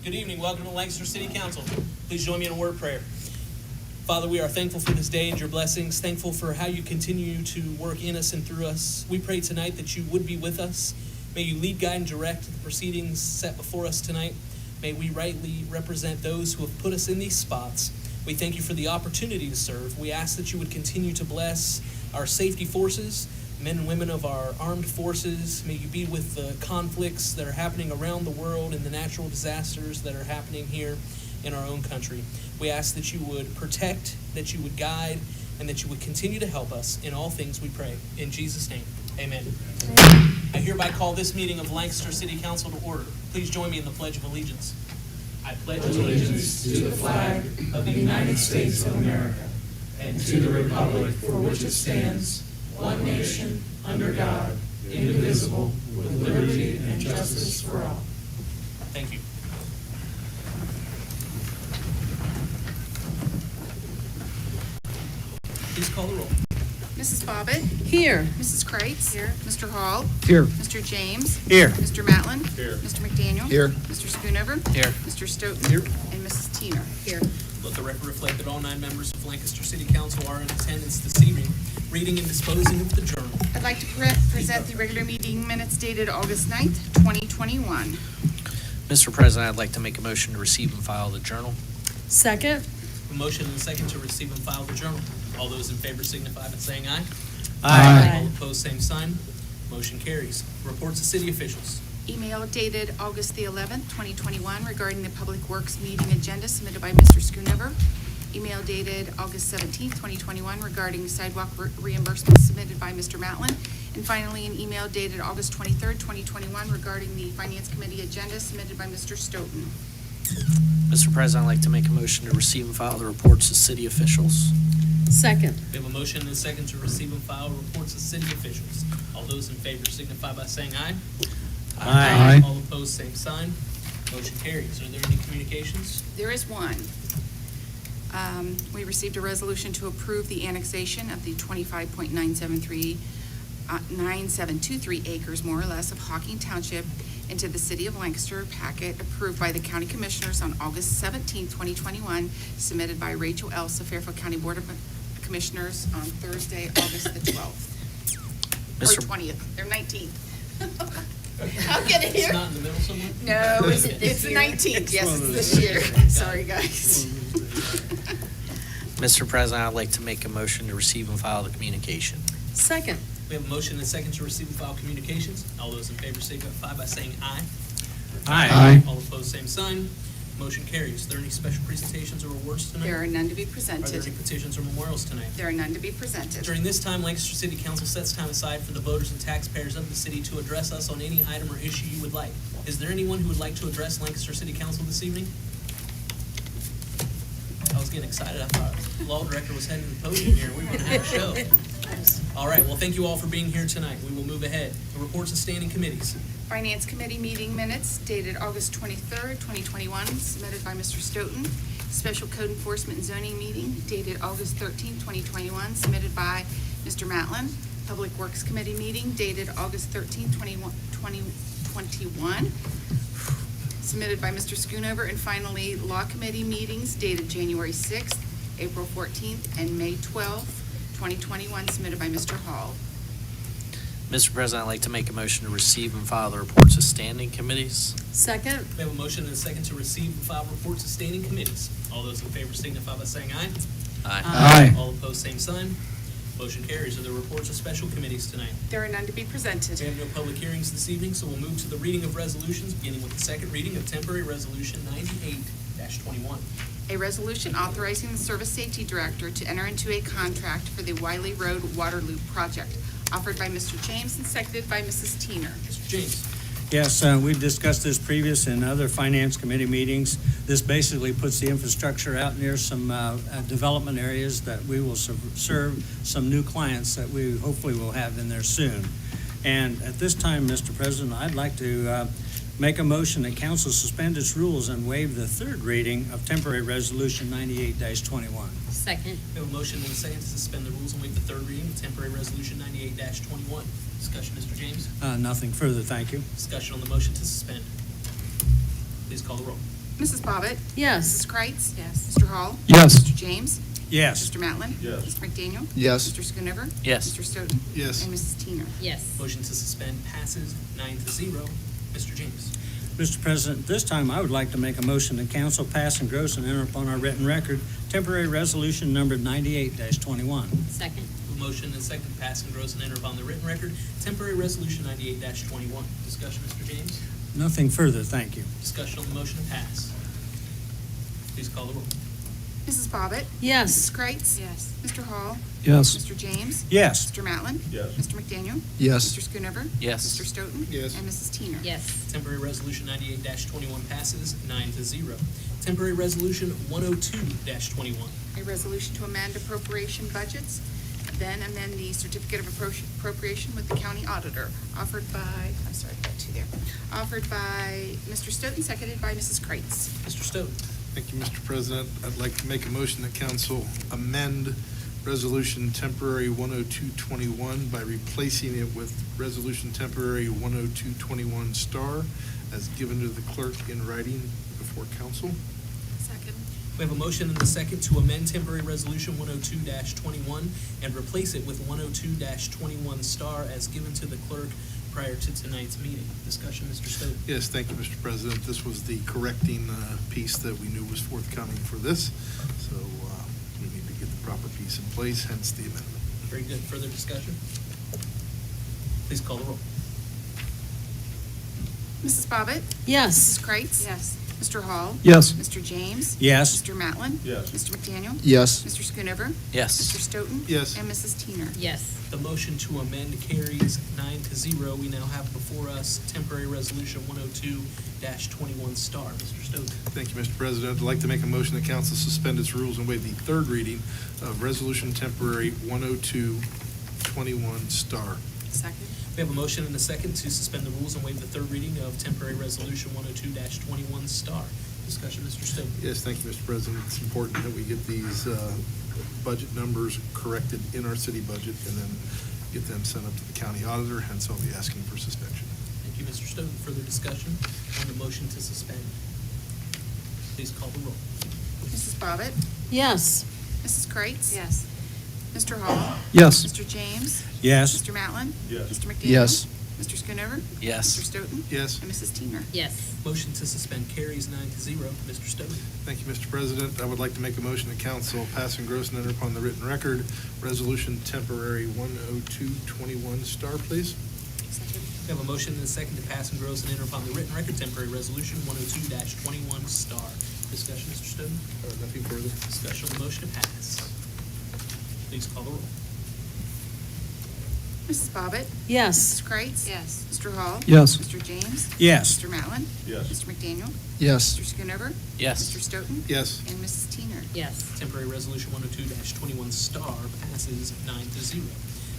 K: Good evening. Welcome to Lancaster City Council. Please join me in a word of prayer. Father, we are thankful for this day and your blessings, thankful for how you continue to work in us and through us. We pray tonight that you would be with us. May you lead, guide, and direct the proceedings set before us tonight. May we rightly represent those who have put us in these spots. We thank you for the opportunity to serve. We ask that you would continue to bless our safety forces, men and women of our armed forces. May you be with the conflicts that are happening around the world and the natural disasters that are happening here in our own country. We ask that you would protect, that you would guide, and that you would continue to help us in all things, we pray. In Jesus' name, amen. I hereby call this meeting of Lancaster City Council to order. Please join me in the Pledge of Allegiance. I pledge allegiance to the flag of the United States of America and to the republic for which it stands, one nation, under God, indivisible, with liberty and justice for all. Thank you. Please call the roll.
Q: Mrs. Bobbitt.
A: Here.
Q: Mrs. Kreitz. Here. Mr. Hall.
G: Here.
Q: Mr. James.
B: Here.
Q: Mr. Matlin.
D: Here.
Q: Mr. McDaniel.
M: Here.
Q: Mr. Schoonover.
L: Here.
Q: Mr. Stoughton.
G: Here.
Q: And Mrs. Teener. Here.
K: Let the record reflect that all 9 members of Lancaster City Council are in attendance this evening. Reading and disposing of the journal.
Q: I'd like to present the regular meeting minutes dated August 9th, 2021.
L: Mr. President, I'd like to make a motion to receive and file the journal.
A: Second.
K: A motion and a second to receive and file the journal. All those in favor signify by saying aye.
A: Aye.
K: All opposed, same sign. Motion carries. Reports of city officials.
Q: Email dated August the 11th, 2021 regarding the Public Works meeting agenda submitted by Mr. Schoonover. Email dated August 17th, 2021 regarding sidewalk reimbursement submitted by Mr. Matlin. And finally, an email dated August 23rd, 2021 regarding the Finance Committee agenda submitted by Mr. Stoughton.
L: Mr. President, I'd like to make a motion to receive and file the reports of city officials.
A: Second.
K: We have a motion and a second to receive and file reports of city officials. All those in favor signify by saying aye.
B: Aye.
K: All opposed, same sign. Motion carries. Are there any communications?
Q: There is one. We received a resolution to approve the annexation of the 25.973 acres, more or less, of Hawking Township into the City of Lancaster packet approved by the County Commissioners on August 17, 2021, submitted by Rachel Elsa, Fairfield County Board of Commissioners on Thursday, August the 12th. Or
L: Mr.
Q: 20th, or 19th. I'll get it
K: It's
Q: here.
K: not in the middle somewhere?
Q: No, it's the 19th. Yes, it's this year. Sorry, guys.
L: Mr. President, I'd like to make a motion to receive and file the communication.
A: Second.
K: We have a motion and a second to receive and file communications. All those in favor signify by saying aye.
B: Aye.
K: All opposed, same sign. Motion carries. Are there any special presentations or awards tonight?
Q: There are none to be
K: Are there
Q: presented.
K: any petitions or memorials tonight?
Q: There are none to be presented.
K: During this time, Lancaster City Council sets time aside for the voters and taxpayers of the city to address us on any item or issue you would like. Is there anyone who would like to address Lancaster City Council this evening? I was getting excited. I thought the law director was heading to the podium here. We were going to have a show. All right, well, thank you all for being here tonight. We will move ahead. The reports of standing committees.
Q: Finance Committee meeting minutes dated August 23rd, 2021, submitted by Mr. Stoughton. Special Code Enforcement and Zoning meeting dated August 13th, 2021, submitted by Mr. Matlin. Public Works Committee meeting dated August 13th, 2021, submitted by Mr. Schoonover. And finally, Law Committee meetings dated January 6th, April 14th, and May 12th, 2021, submitted by Mr. Hall.
L: Mr. President, I'd like to make a motion to receive and file the reports of standing committees.
A: Second.
K: We have a motion and a second to receive and file reports of standing committees. All those in favor signify by saying aye.
B: Aye.
K: All opposed, same sign. Motion carries. Are there reports of special committees tonight?
Q: There are none to be presented.
K: We have no public hearings this evening, so we'll move to the reading of resolutions, beginning with the second reading of temporary resolution 98-21.
Q: A resolution authorizing the Service Safety Director to enter into a contract for the Wiley Road Water Loop project, offered by Mr. James and seconded by Mrs. Teener.
K: Mr. James.
B: Yes, we've discussed this previous in other finance committee meetings. This basically puts the infrastructure out near some development areas that we will serve some new clients that we hopefully will have in there soon. And at this time, Mr. President, I'd like to make a motion that council suspend its rules and waive the third reading of temporary resolution 98-21.
A: Second.
K: We have a motion and a second to suspend the rules and waive the third reading of temporary resolution 98-21. Discussion, Mr. James.
B: Nothing further, thank you.
K: Discussion on the motion to suspend. Please call the roll.
Q: Mrs. Bobbit?
A: Yes.
Q: Mrs. Kreitz? Yes. Mr. Hall?
G: Yes.
Q: Mr. James?
B: Yes.
Q: Mr. Matlin?
D: Yes.
Q: Mr. McDaniel?
M: Yes.
Q: Mr. Schoonover?
L: Yes.
Q: Mr. Stoughton?
C: Yes.
Q: And Mrs. Teener?
K: Yes. Motion to suspend passes 9-0. Mr. James.
B: Mr. President, this time I would like to make a motion that council pass, engross, and enter upon our written record temporary resolution number 98-21.
K: Second. A motion and a second to pass, engross, and enter upon the written record, temporary resolution 98-21. Discussion, Mr. James.
B: Nothing further, thank you.
K: Discussion on the motion to pass. Please call the roll.
Q: Mrs. Bobbit?
A: Yes.
Q: Mrs. Kreitz? Yes. Mr. Hall?
G: Yes.
Q: Mr. James?
B: Yes.
Q: Mr. Matlin?
D: Yes.
Q: Mr. McDaniel?
M: Yes.
Q: Mr. Schoonover?
L: Yes.
Q: Mr. Stoughton?
C: Yes.
Q: And Mrs. Teener?
K: Yes. Temporary resolution 98-21 passes 9-0. Temporary resolution 102-21.
Q: A resolution to amend appropriation budgets, then amend the certificate of appropriation with the county auditor, offered by Mr. Stoughton, seconded by Mrs. Kreitz.
K: Mr. Stoughton.
C: Thank you, Mr. President. I'd like to make a motion that council amend Resolution Temporary 10221 by replacing it with Resolution Temporary 10221 star as given to the clerk in writing before council.
Q: Second.
K: We have a motion and a second to amend temporary resolution 102-21 and replace it with 102-21 star as given to the clerk prior to tonight's meeting. Discussion, Mr. Stoughton.
C: Yes, thank you, Mr. President. This was the correcting piece that we knew was forthcoming for this, so we need to get the proper piece in place, hence the amendment.
K: Very good. Further discussion? Please call the roll.
Q: Mrs. Bobbit?
A: Yes.
Q: Mrs. Kreitz? Yes. Mr. Hall?
G: Yes.
Q: Mr. James?
B: Yes.
Q: Mr. Matlin?
D: Yes.
Q: Mr. McDaniel?
M: Yes.
Q: Mr. Schoonover?
L: Yes.
Q: Mr. Stoughton?
C: Yes.
Q: And Mrs. Teener?
K: Yes. The motion to amend carries 9-0. We now have before us temporary resolution 102-21 star. Mr. Stoughton.
C: Thank you, Mr. President. I'd like to make a motion that council suspend its rules and waive the third reading of Resolution Temporary 10221 star.
Q: Second.
K: We have a motion and a second to suspend the rules and waive the third reading of temporary resolution 102-21 star. Discussion, Mr. Stoughton.
C: Yes, thank you, Mr. President. It's important that we get these budget numbers corrected in our city budget and then get them sent up to the county auditor, hence I'll be asking for suspension.
K: Thank you, Mr. Stoughton. Further discussion on the motion to suspend. Please call the roll.
Q: Mrs. Bobbit?
A: Yes.
Q: Mrs. Kreitz? Yes. Mr. Hall?
G: Yes.
Q: Mr. James?
B: Yes.
Q: Mr. Matlin?
D: Yes.
Q: Mr. McDaniel?
M: Yes.
Q: Mr. Schoonover?
L: Yes.
Q: Mr. Stoughton?
C: Yes.
Q: And Mrs. Teener?
K: Yes. Motion to suspend carries 9-0. Mr. Stoughton.
C: Thank you, Mr. President. I would like to make a motion that council pass, engross, and enter upon the written record Resolution Temporary 10221 star, please.
Q: Second.
K: We have a motion and a second to pass, engross, and enter upon the written record temporary resolution 102-21 star. Discussion, Mr. Stoughton.
C: Nothing further.
K: Discussion on the motion to pass. Please call the roll.
Q: Mrs. Bobbit?
A: Yes.
Q: Mrs. Kreitz? Yes. Mr. Hall?
G: Yes.
Q: Mr. James?
B: Yes.
Q: Mr. Matlin?
D: Yes.
Q: Mr. McDaniel?
M: Yes.
Q: Mr. Schoonover?
L: Yes.
Q: Mr. Stoughton?
C: Yes.
Q: And Mrs. Teener?
K: Yes. Temporary resolution 102-21 star passes 9-0.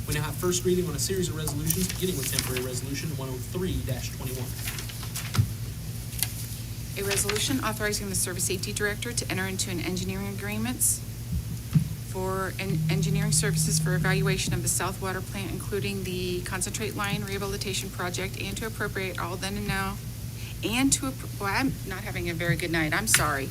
K: We now have first reading on a series of resolutions, beginning with temporary resolution 103-21.
Q: A resolution authorizing the Service Safety Director to enter into an engineering agreements for engineering services for evaluation of the South Water Plant, including the concentrate line rehabilitation project, and to appropriate all then and now, and to, well, I'm not having a very good night, I'm sorry.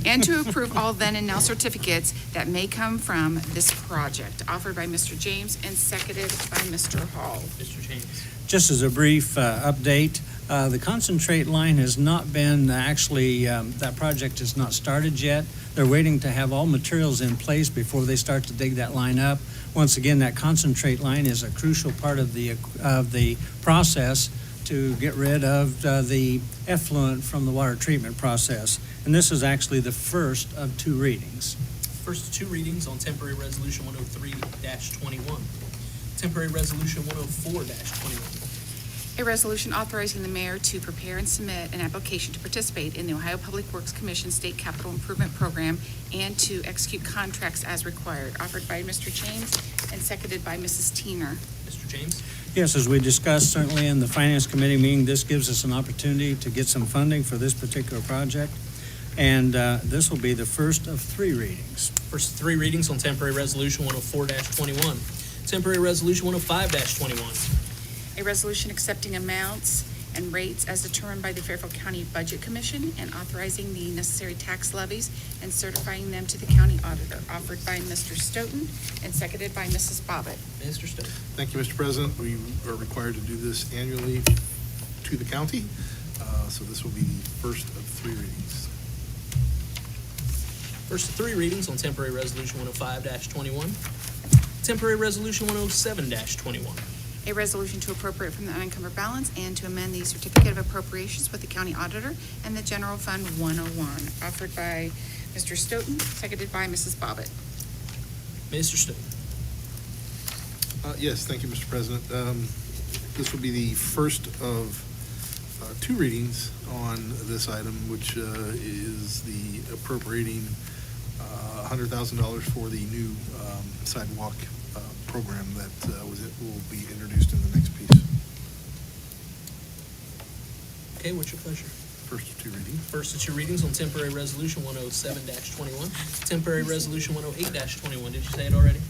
Q: And to approve all then and now certificates that may come from this project, offered by Mr. James and seconded by Mr. Hall.
K: Mr. James.
B: Just as a brief update, the concentrate line has not been actually, that project is not started yet. They're waiting to have all materials in place before they start to dig that line up. Once again, that concentrate line is a crucial part of the process to get rid of the effluent from the water treatment process. And this is actually the first of two readings.
K: First two readings on temporary resolution 103-21. Temporary resolution 104-21.
Q: A resolution authorizing the mayor to prepare and submit an application to participate in the Ohio Public Works Commission State Capital Improvement Program and to execute contracts as required, offered by Mr. James and seconded by Mrs. Teener.
K: Mr. James.
B: Yes, as we discussed certainly in the Finance Committee meeting, this gives us an opportunity to get some funding for this particular project. And this will be the first of three readings.
K: First three readings on temporary resolution 104-21. Temporary resolution 105-21.
Q: A resolution accepting amounts and rates as determined by the Fairfield County Budget Commission, and authorizing the necessary tax levies and certifying them to the county auditor, offered by Mr. Stoughton and seconded by Mrs. Bobbitt.
K: Mr. Stoughton.
C: Thank you, Mr. President. We are required to do this annually to the county, so this will be the first of 3 readings.
K: First of 3 readings on temporary resolution 105-21. Temporary resolution 107-21.
Q: A resolution to appropriate from the unencumbered balance and to amend the certificate of appropriations with the county auditor and the general fund 101, offered by Mr. Stoughton, seconded by Mrs. Bobbitt.
K: Mr. Stoughton.
C: Yes, thank you, Mr. President. This will be the first of 2 readings on this item, which is the appropriating $100,000 for the new sidewalk program that will be introduced in the next piece.
K: Okay, what's your pleasure?
C: First of 2 readings.
K: First of 2 readings on temporary resolution 107-21. Temporary resolution 108-21. Did you say it already?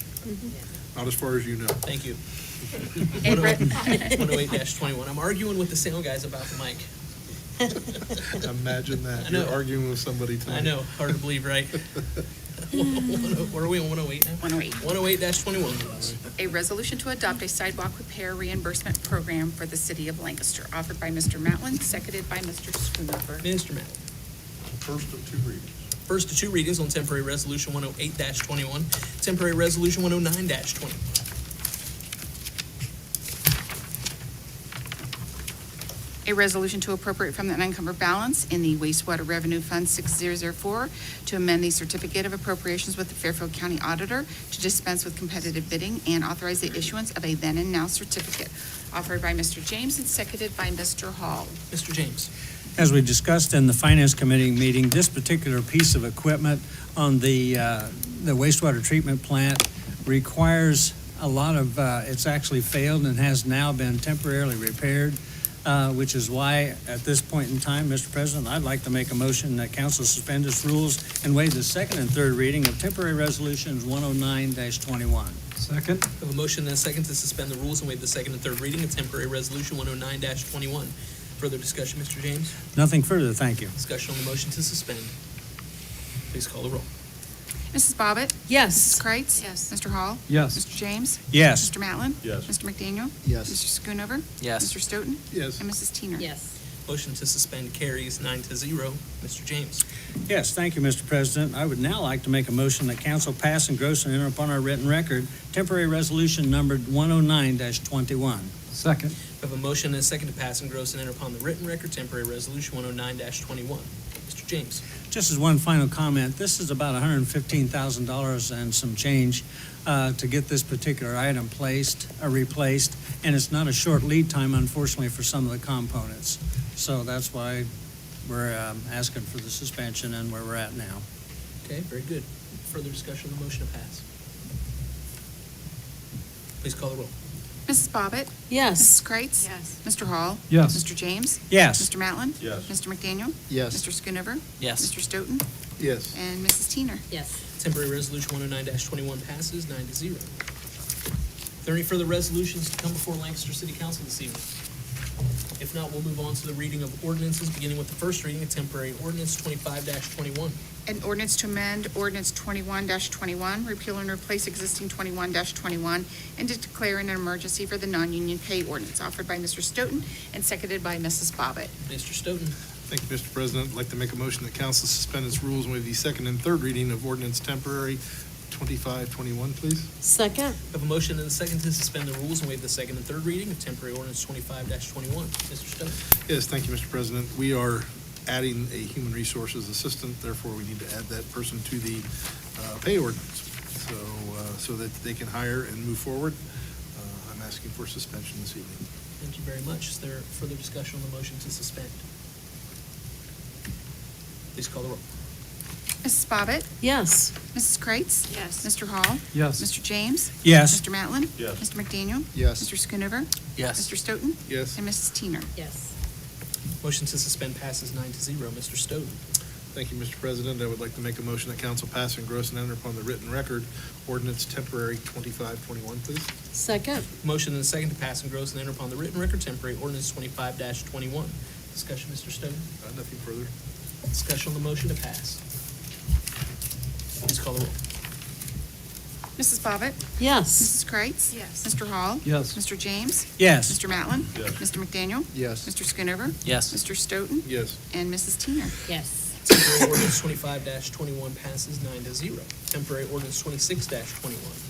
C: Not as far as you know.
K: Thank you. 108-21. I'm arguing with the sound guys about the mic.
C: Imagine that.
K: I know.
C: You're arguing with somebody tonight.
K: I know, hard to believe, right? Where are we on 108 now?
Q: 108.
K: 108-21.
Q: A resolution to adopt a sidewalk repair reimbursement program for the city of Lancaster, offered by Mr. Matlin, seconded by Mr. Schoonover.
K: Mr. Matt.
D: First of 2 readings.
K: First of 2 readings on temporary resolution 108-21, temporary resolution 109-21.
Q: A resolution to appropriate from the unencumbered balance in the wastewater revenue fund 6004 to amend the certificate of appropriations with the Fairfield County Auditor to dispense with competitive bidding and authorize the issuance of a then and now certificate, offered by Mr. James and seconded by Mr. Hall.
K: Mr. James.
B: As we discussed in the Finance Committee meeting, this particular piece of equipment on the wastewater treatment plant requires a lot of, it's actually failed and has now been temporarily repaired, which is why, at this point in time, Mr. President, I'd like to make a motion that council suspend its rules and waive the 2nd and 3rd reading of temporary resolutions 109-21.
G: Second?
K: We have a motion and a second to suspend the rules and waive the 2nd and 3rd reading of temporary resolution 109-21. Further discussion, Mr. James?
B: Nothing further, thank you.
K: Discussion on the motion to suspend. Please call the roll.
Q: Mrs. Bobbitt?
A: Yes.
Q: Mrs. Kreitz? Yes. Mr. Hall?
G: Yes.
Q: Mr. James?
B: Yes.
Q: Mr. Matlin?
D: Yes.
Q: Mr. McDaniel?
M: Yes.
Q: Mr. Schoonover?
L: Yes.
Q: Mr. Stoughton?
C: Yes.
Q: And Mrs. Teener?
A: Yes.
K: Motion to suspend carries 9-0. Mr. James?
B: Yes, thank you, Mr. President. I would now like to make a motion that council pass, engross, and enter upon our written record temporary resolution numbered 109-21.
G: Second?
K: We have a motion and a second to pass, engross, and enter upon the written record temporary resolution 109-21. Mr. James?
B: Just as one final comment, this is about $115,000 and some change to get this particular item replaced, and it's not a short lead time, unfortunately, for some of the components. So that's why we're asking for the suspension and where we're at now.
K: Okay, very good. Further discussion on the motion to pass. Please call the roll.
Q: Mrs. Bobbitt?
A: Yes.
Q: Mrs. Kreitz? Yes. Mr. Hall?
G: Yes.
Q: Mr. James?
B: Yes.
Q: Mr. Matlin?
D: Yes.
Q: Mr. McDaniel?
M: Yes.
Q: Mr. Schoonover?
L: Yes.
Q: Mr. Stoughton?
C: Yes.
Q: And Mrs. Teener?
A: Yes.
K: Temporary resolution 109-21 passes 9-0. Are there any further resolutions to come before Lancaster City Council this evening? If not, we'll move on to the reading of ordinances, beginning with the first reading of temporary ordinance 25-21.
Q: An ordinance to amend ordinance 21-21, repeal and replace existing 21-21, and to declare an emergency for the non-union pay ordinance, offered by Mr. Stoughton and seconded by Mrs. Bobbitt.
K: Mr. Stoughton?
C: Thank you, Mr. President. I'd like to make a motion that council suspend its rules and waive the 2nd and 3rd reading of ordinance temporary 25-21, please.
A: Second.
K: We have a motion and a second to suspend the rules and waive the 2nd and 3rd reading of temporary ordinance 25-21. Mr. Stoughton?
C: Yes, thank you, Mr. President. We are adding a human resources assistant, therefore we need to add that person to the pay ordinance, so that they can hire and move forward. I'm asking for suspension this evening.
K: Thank you very much. Is there further discussion on the motion to suspend? Please call the roll.
Q: Mrs. Bobbitt?
A: Yes.
Q: Mrs. Kreitz? Yes. Mr. Hall?
G: Yes.
Q: Mr. James?
B: Yes.
Q: Mr. Matlin?
D: Yes.
Q: Mr. McDaniel?
M: Yes.
Q: Mr. Schoonover?
L: Yes.
Q: Mr. Stoughton?
C: Yes.
Q: And Mrs. Teener?
A: Yes.
K: Motion to suspend passes 9-0. Mr. Stoughton?
C: Thank you, Mr. President. I would like to make a motion that council pass, engross, and enter upon the written record ordinance temporary 2521, please.
A: Second.
K: Motion and a second to pass, engross, and enter upon the written record temporary ordinance 25-21. Discussion, Mr. Stone?
C: Nothing further.
K: Discussion on the motion to pass. Please call the roll.
Q: Mrs. Bobbit?
A: Yes.
Q: Mrs. Kreitz?
E: Yes.
Q: Mr. Hall?
G: Yes.
Q: Mr. James?
B: Yes.
Q: Mr. Matlin?
D: Yes.
Q: Mr. McDaniel?
H: Yes.
Q: Mr. Schoonover?
L: Yes.
Q: Mr. Stoughton?
C: Yes.
Q: And Mrs. Teener.
E: Yes.
K: Temporary ordinance 25-21 passes 9-0. Temporary ordinance 26-21.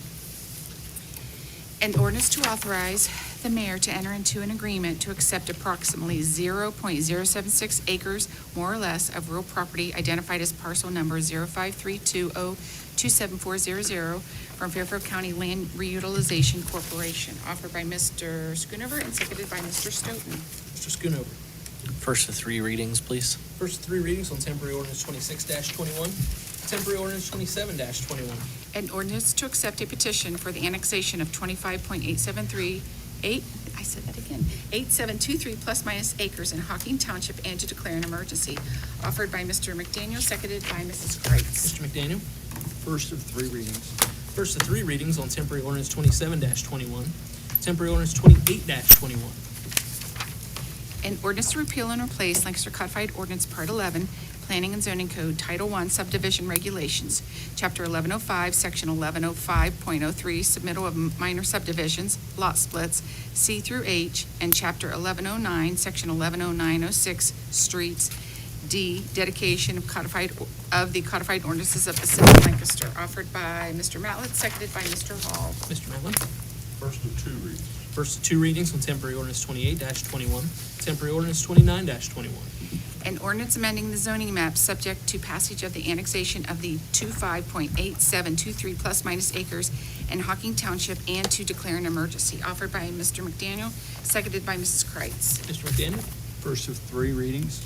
Q: An ordinance to authorize the mayor to enter into an agreement to accept approximately 0.076 acres, more or less, of real property identified as parcel number 05320274000 from Fairfield County Land Reutilization Corporation, offered by Mr. Schoonover and seconded by Mr. Stoughton.
K: Mr. Schoonover.
L: First of three readings, please.
K: First three readings on temporary ordinance 26-21, temporary ordinance 27-21.
Q: An ordinance to accept a petition for the annexation of 8723 plus minus acres in Hocking Township and to declare an emergency, offered by Mr. McDaniel, seconded by Mrs. Kreitz.
K: Mr. McDaniel.
B: First of three readings.
K: First of three readings on temporary ordinance 27-21, temporary ordinance 28-21.
Q: An ordinance to repeal and replace Lancaster Codified Ordinance Part 11, Planning and Zoning Code, Title I, Subdivision Regulations, Chapter 1105, Section 1105.03, Submittal of Minor Subdivisions, Lot Splits, C through H, and Chapter 1109, Section 110906, Streets, D, Dedication of the Codified Ordinances of the City of Lancaster, offered by Mr. Matlin, seconded by Mr. Hall.
K: Mr. Matlin.
D: First of two readings.
K: First of two readings on temporary ordinance 28-21, temporary ordinance 29-21.
Q: An ordinance amending the zoning map subject to passage of the annexation of the 25.8723 plus minus acres in Hocking Township and to declare an emergency, offered by Mr. McDaniel, seconded by Mrs. Kreitz.
K: Mr. McDaniel.
B: First of three readings.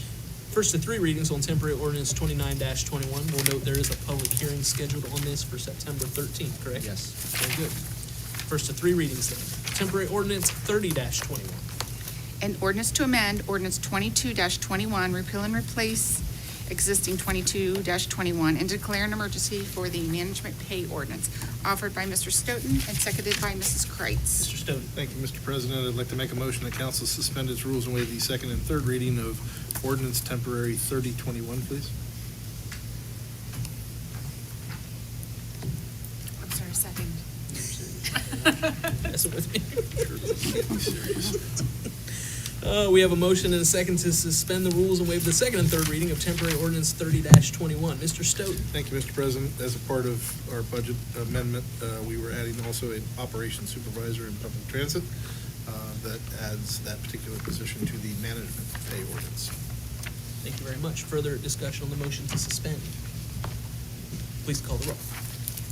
K: First of three readings on temporary ordinance 29-21. We'll note there is a public hearing scheduled on this for September 13th, correct?
B: Yes.
K: Very good. First of three readings then. Temporary ordinance 30-21.
Q: An ordinance to amend ordinance 22-21, repeal and replace existing 22-21, and declare an emergency for the management pay ordinance, offered by Mr. Stoughton and seconded by Mrs. Kreitz.
K: Mr. Stoughton.
C: Thank you, Mr. President. I'd like to make a motion that council suspend its rules and waive the second and third reading of ordinance temporary 3021, please.
Q: I'm sorry, second.
K: Messing with me. We have a motion and a second to suspend the rules and waive the second and third reading of temporary ordinance 30-21. Mr. Stoughton.
C: Thank you, Mr. President. As a part of our budget amendment, we were adding also an operations supervisor in public transit that adds that particular position to the management pay ordinance.
K: Thank you very much. Further discussion on the motion to suspend. Please call the roll.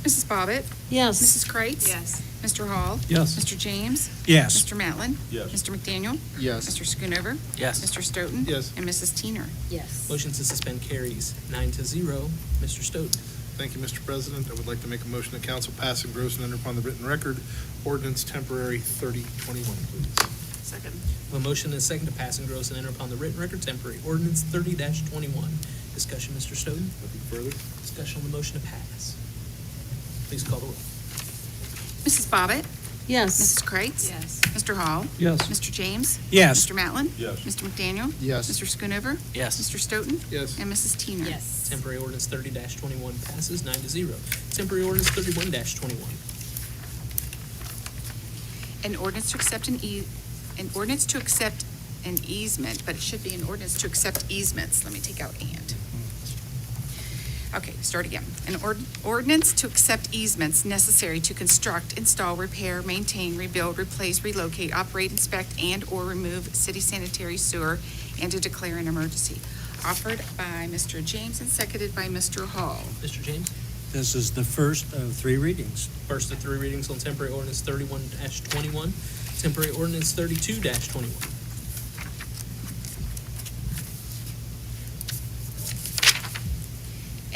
Q: Mrs. Bobbit?
A: Yes.
Q: Mrs. Kreitz?
E: Yes.
Q: Mr. Hall?
G: Yes.
Q: Mr. James?
B: Yes.
Q: Mr. Matlin?
D: Yes.
Q: Mr. McDaniel?
H: Yes.
Q: Mr. Schoonover?
L: Yes.
Q: Mr. Stoughton?
C: Yes.
Q: And Mrs. Teener.
E: Yes.
K: Motion to suspend carries 9-0. Mr. Stoughton.
C: Thank you, Mr. President. I would like to make a motion that council pass, engross, and enter upon the written record ordinance temporary 3021, please.
Q: Second.
K: A motion and a second to pass, engross, and enter upon the written record temporary ordinance 30-21. Discussion, Mr. Stoughton.
C: Nothing further.
K: Discussion on the motion to pass. Please call the roll.
Q: Mrs. Bobbit?
A: Yes.
Q: Mrs. Kreitz?
E: Yes.
Q: Mr. Hall?
G: Yes.
Q: Mr. James?
B: Yes.
Q: Mr. Matlin?
D: Yes.
Q: Mr. McDaniel?
H: Yes.
Q: Mr. Schoonover?
L: Yes.
Q: Mr. Stoughton?
C: Yes.
Q: And Mrs. Teener.
E: Yes.
K: Temporary ordinance 30-21 passes 9-0. Temporary ordinance 31-21.
Q: An ordinance to accept an easement, but it should be an ordinance to accept easements. Let me take out and. Okay, start again. An ordinance to accept easements necessary to construct, install, repair, maintain, rebuild, replace, relocate, operate, inspect, and/or remove city sanitary sewer, and to declare an emergency. Offered by Mr. James and seconded by Mr. Hall.
K: Mr. James.
B: This is the first of three readings.
K: First of three readings on temporary ordinance 31-21. Temporary ordinance 32-21.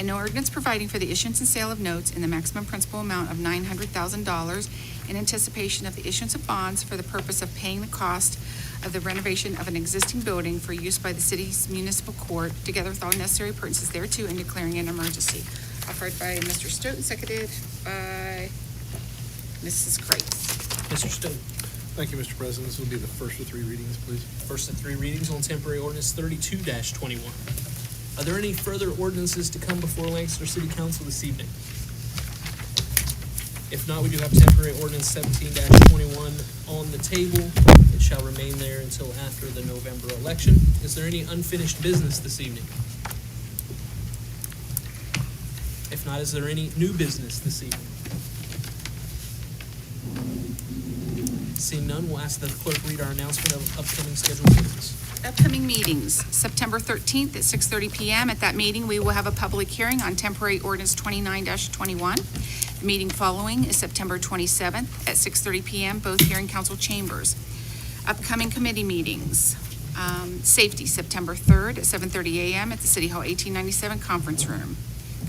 Q: An ordinance providing for the issuance and sale of notes in the maximum principal amount of $900,000 in anticipation of the issuance of bonds for the purpose of paying the cost of the renovation of an existing building for use by the city's municipal court, together with all necessary appurtenances thereto, and declaring an emergency. Offered by Mr. Stoughton, seconded by Mrs. Kreitz.
K: Mr. Stoughton.
C: Thank you, Mr. President. This will be the first of three readings, please.
K: First of three readings on temporary ordinance 32-21. Are there any further ordinances to come before Lancaster City Council this evening? If not, we do have temporary ordinance 17-21 on the table. It shall remain there until after the November election. Is there any unfinished business this evening? If not, is there any new business this evening? Seeing none, we'll ask the clerk read our announcement of upcoming scheduled meetings.
Q: Upcoming meetings, September 13th at 6:30 PM. At that meeting, we will have a public hearing on temporary ordinance 29-21. The meeting following is September 27th at 6:30 PM, both here in council chambers. Upcoming committee meetings, safety, September 3rd at 7:30 AM at the City Hall 1897 Conference Room.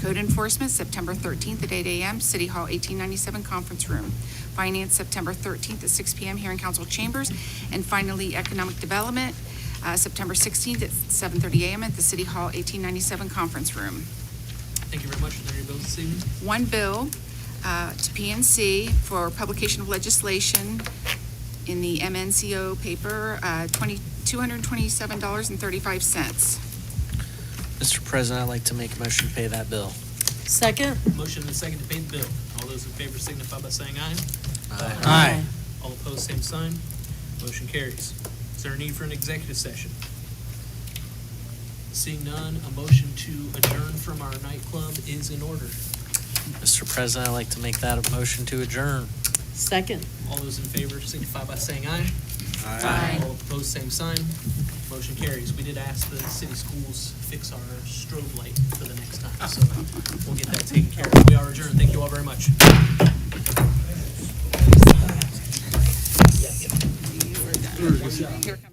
Q: Code enforcement, September 13th at 8 AM, City Hall 1897 Conference Room. Finance, September 13th at 6 PM here in council chambers. And finally, economic development, September 16th at 7:30 AM at the City Hall 1897 Conference Room.
K: Thank you very much. Are there any bills this evening?
Q: One bill to PNC for publication of legislation in the MNCO paper, $227.35.
L: Mr. President, I'd like to make a motion to pay that bill.
A: Second?
K: Motion and second to pay the bill. All those in favor signify by saying aye.
L: Aye.
K: All opposed, same sign. Motion carries. Is there a need for an executive session? Seeing none, a motion to adjourn from our nightclub is in order.
L: Mr. President, I'd like to make that a motion to adjourn.
A: Second.
K: All those in favor signify by saying aye.
Q: Aye.
K: All opposed, same sign. Motion carries. We did ask the city schools fix our strobe light for the next time, so we'll get that taken care of. We are adjourned. Thank you all very much.
Q: Here comes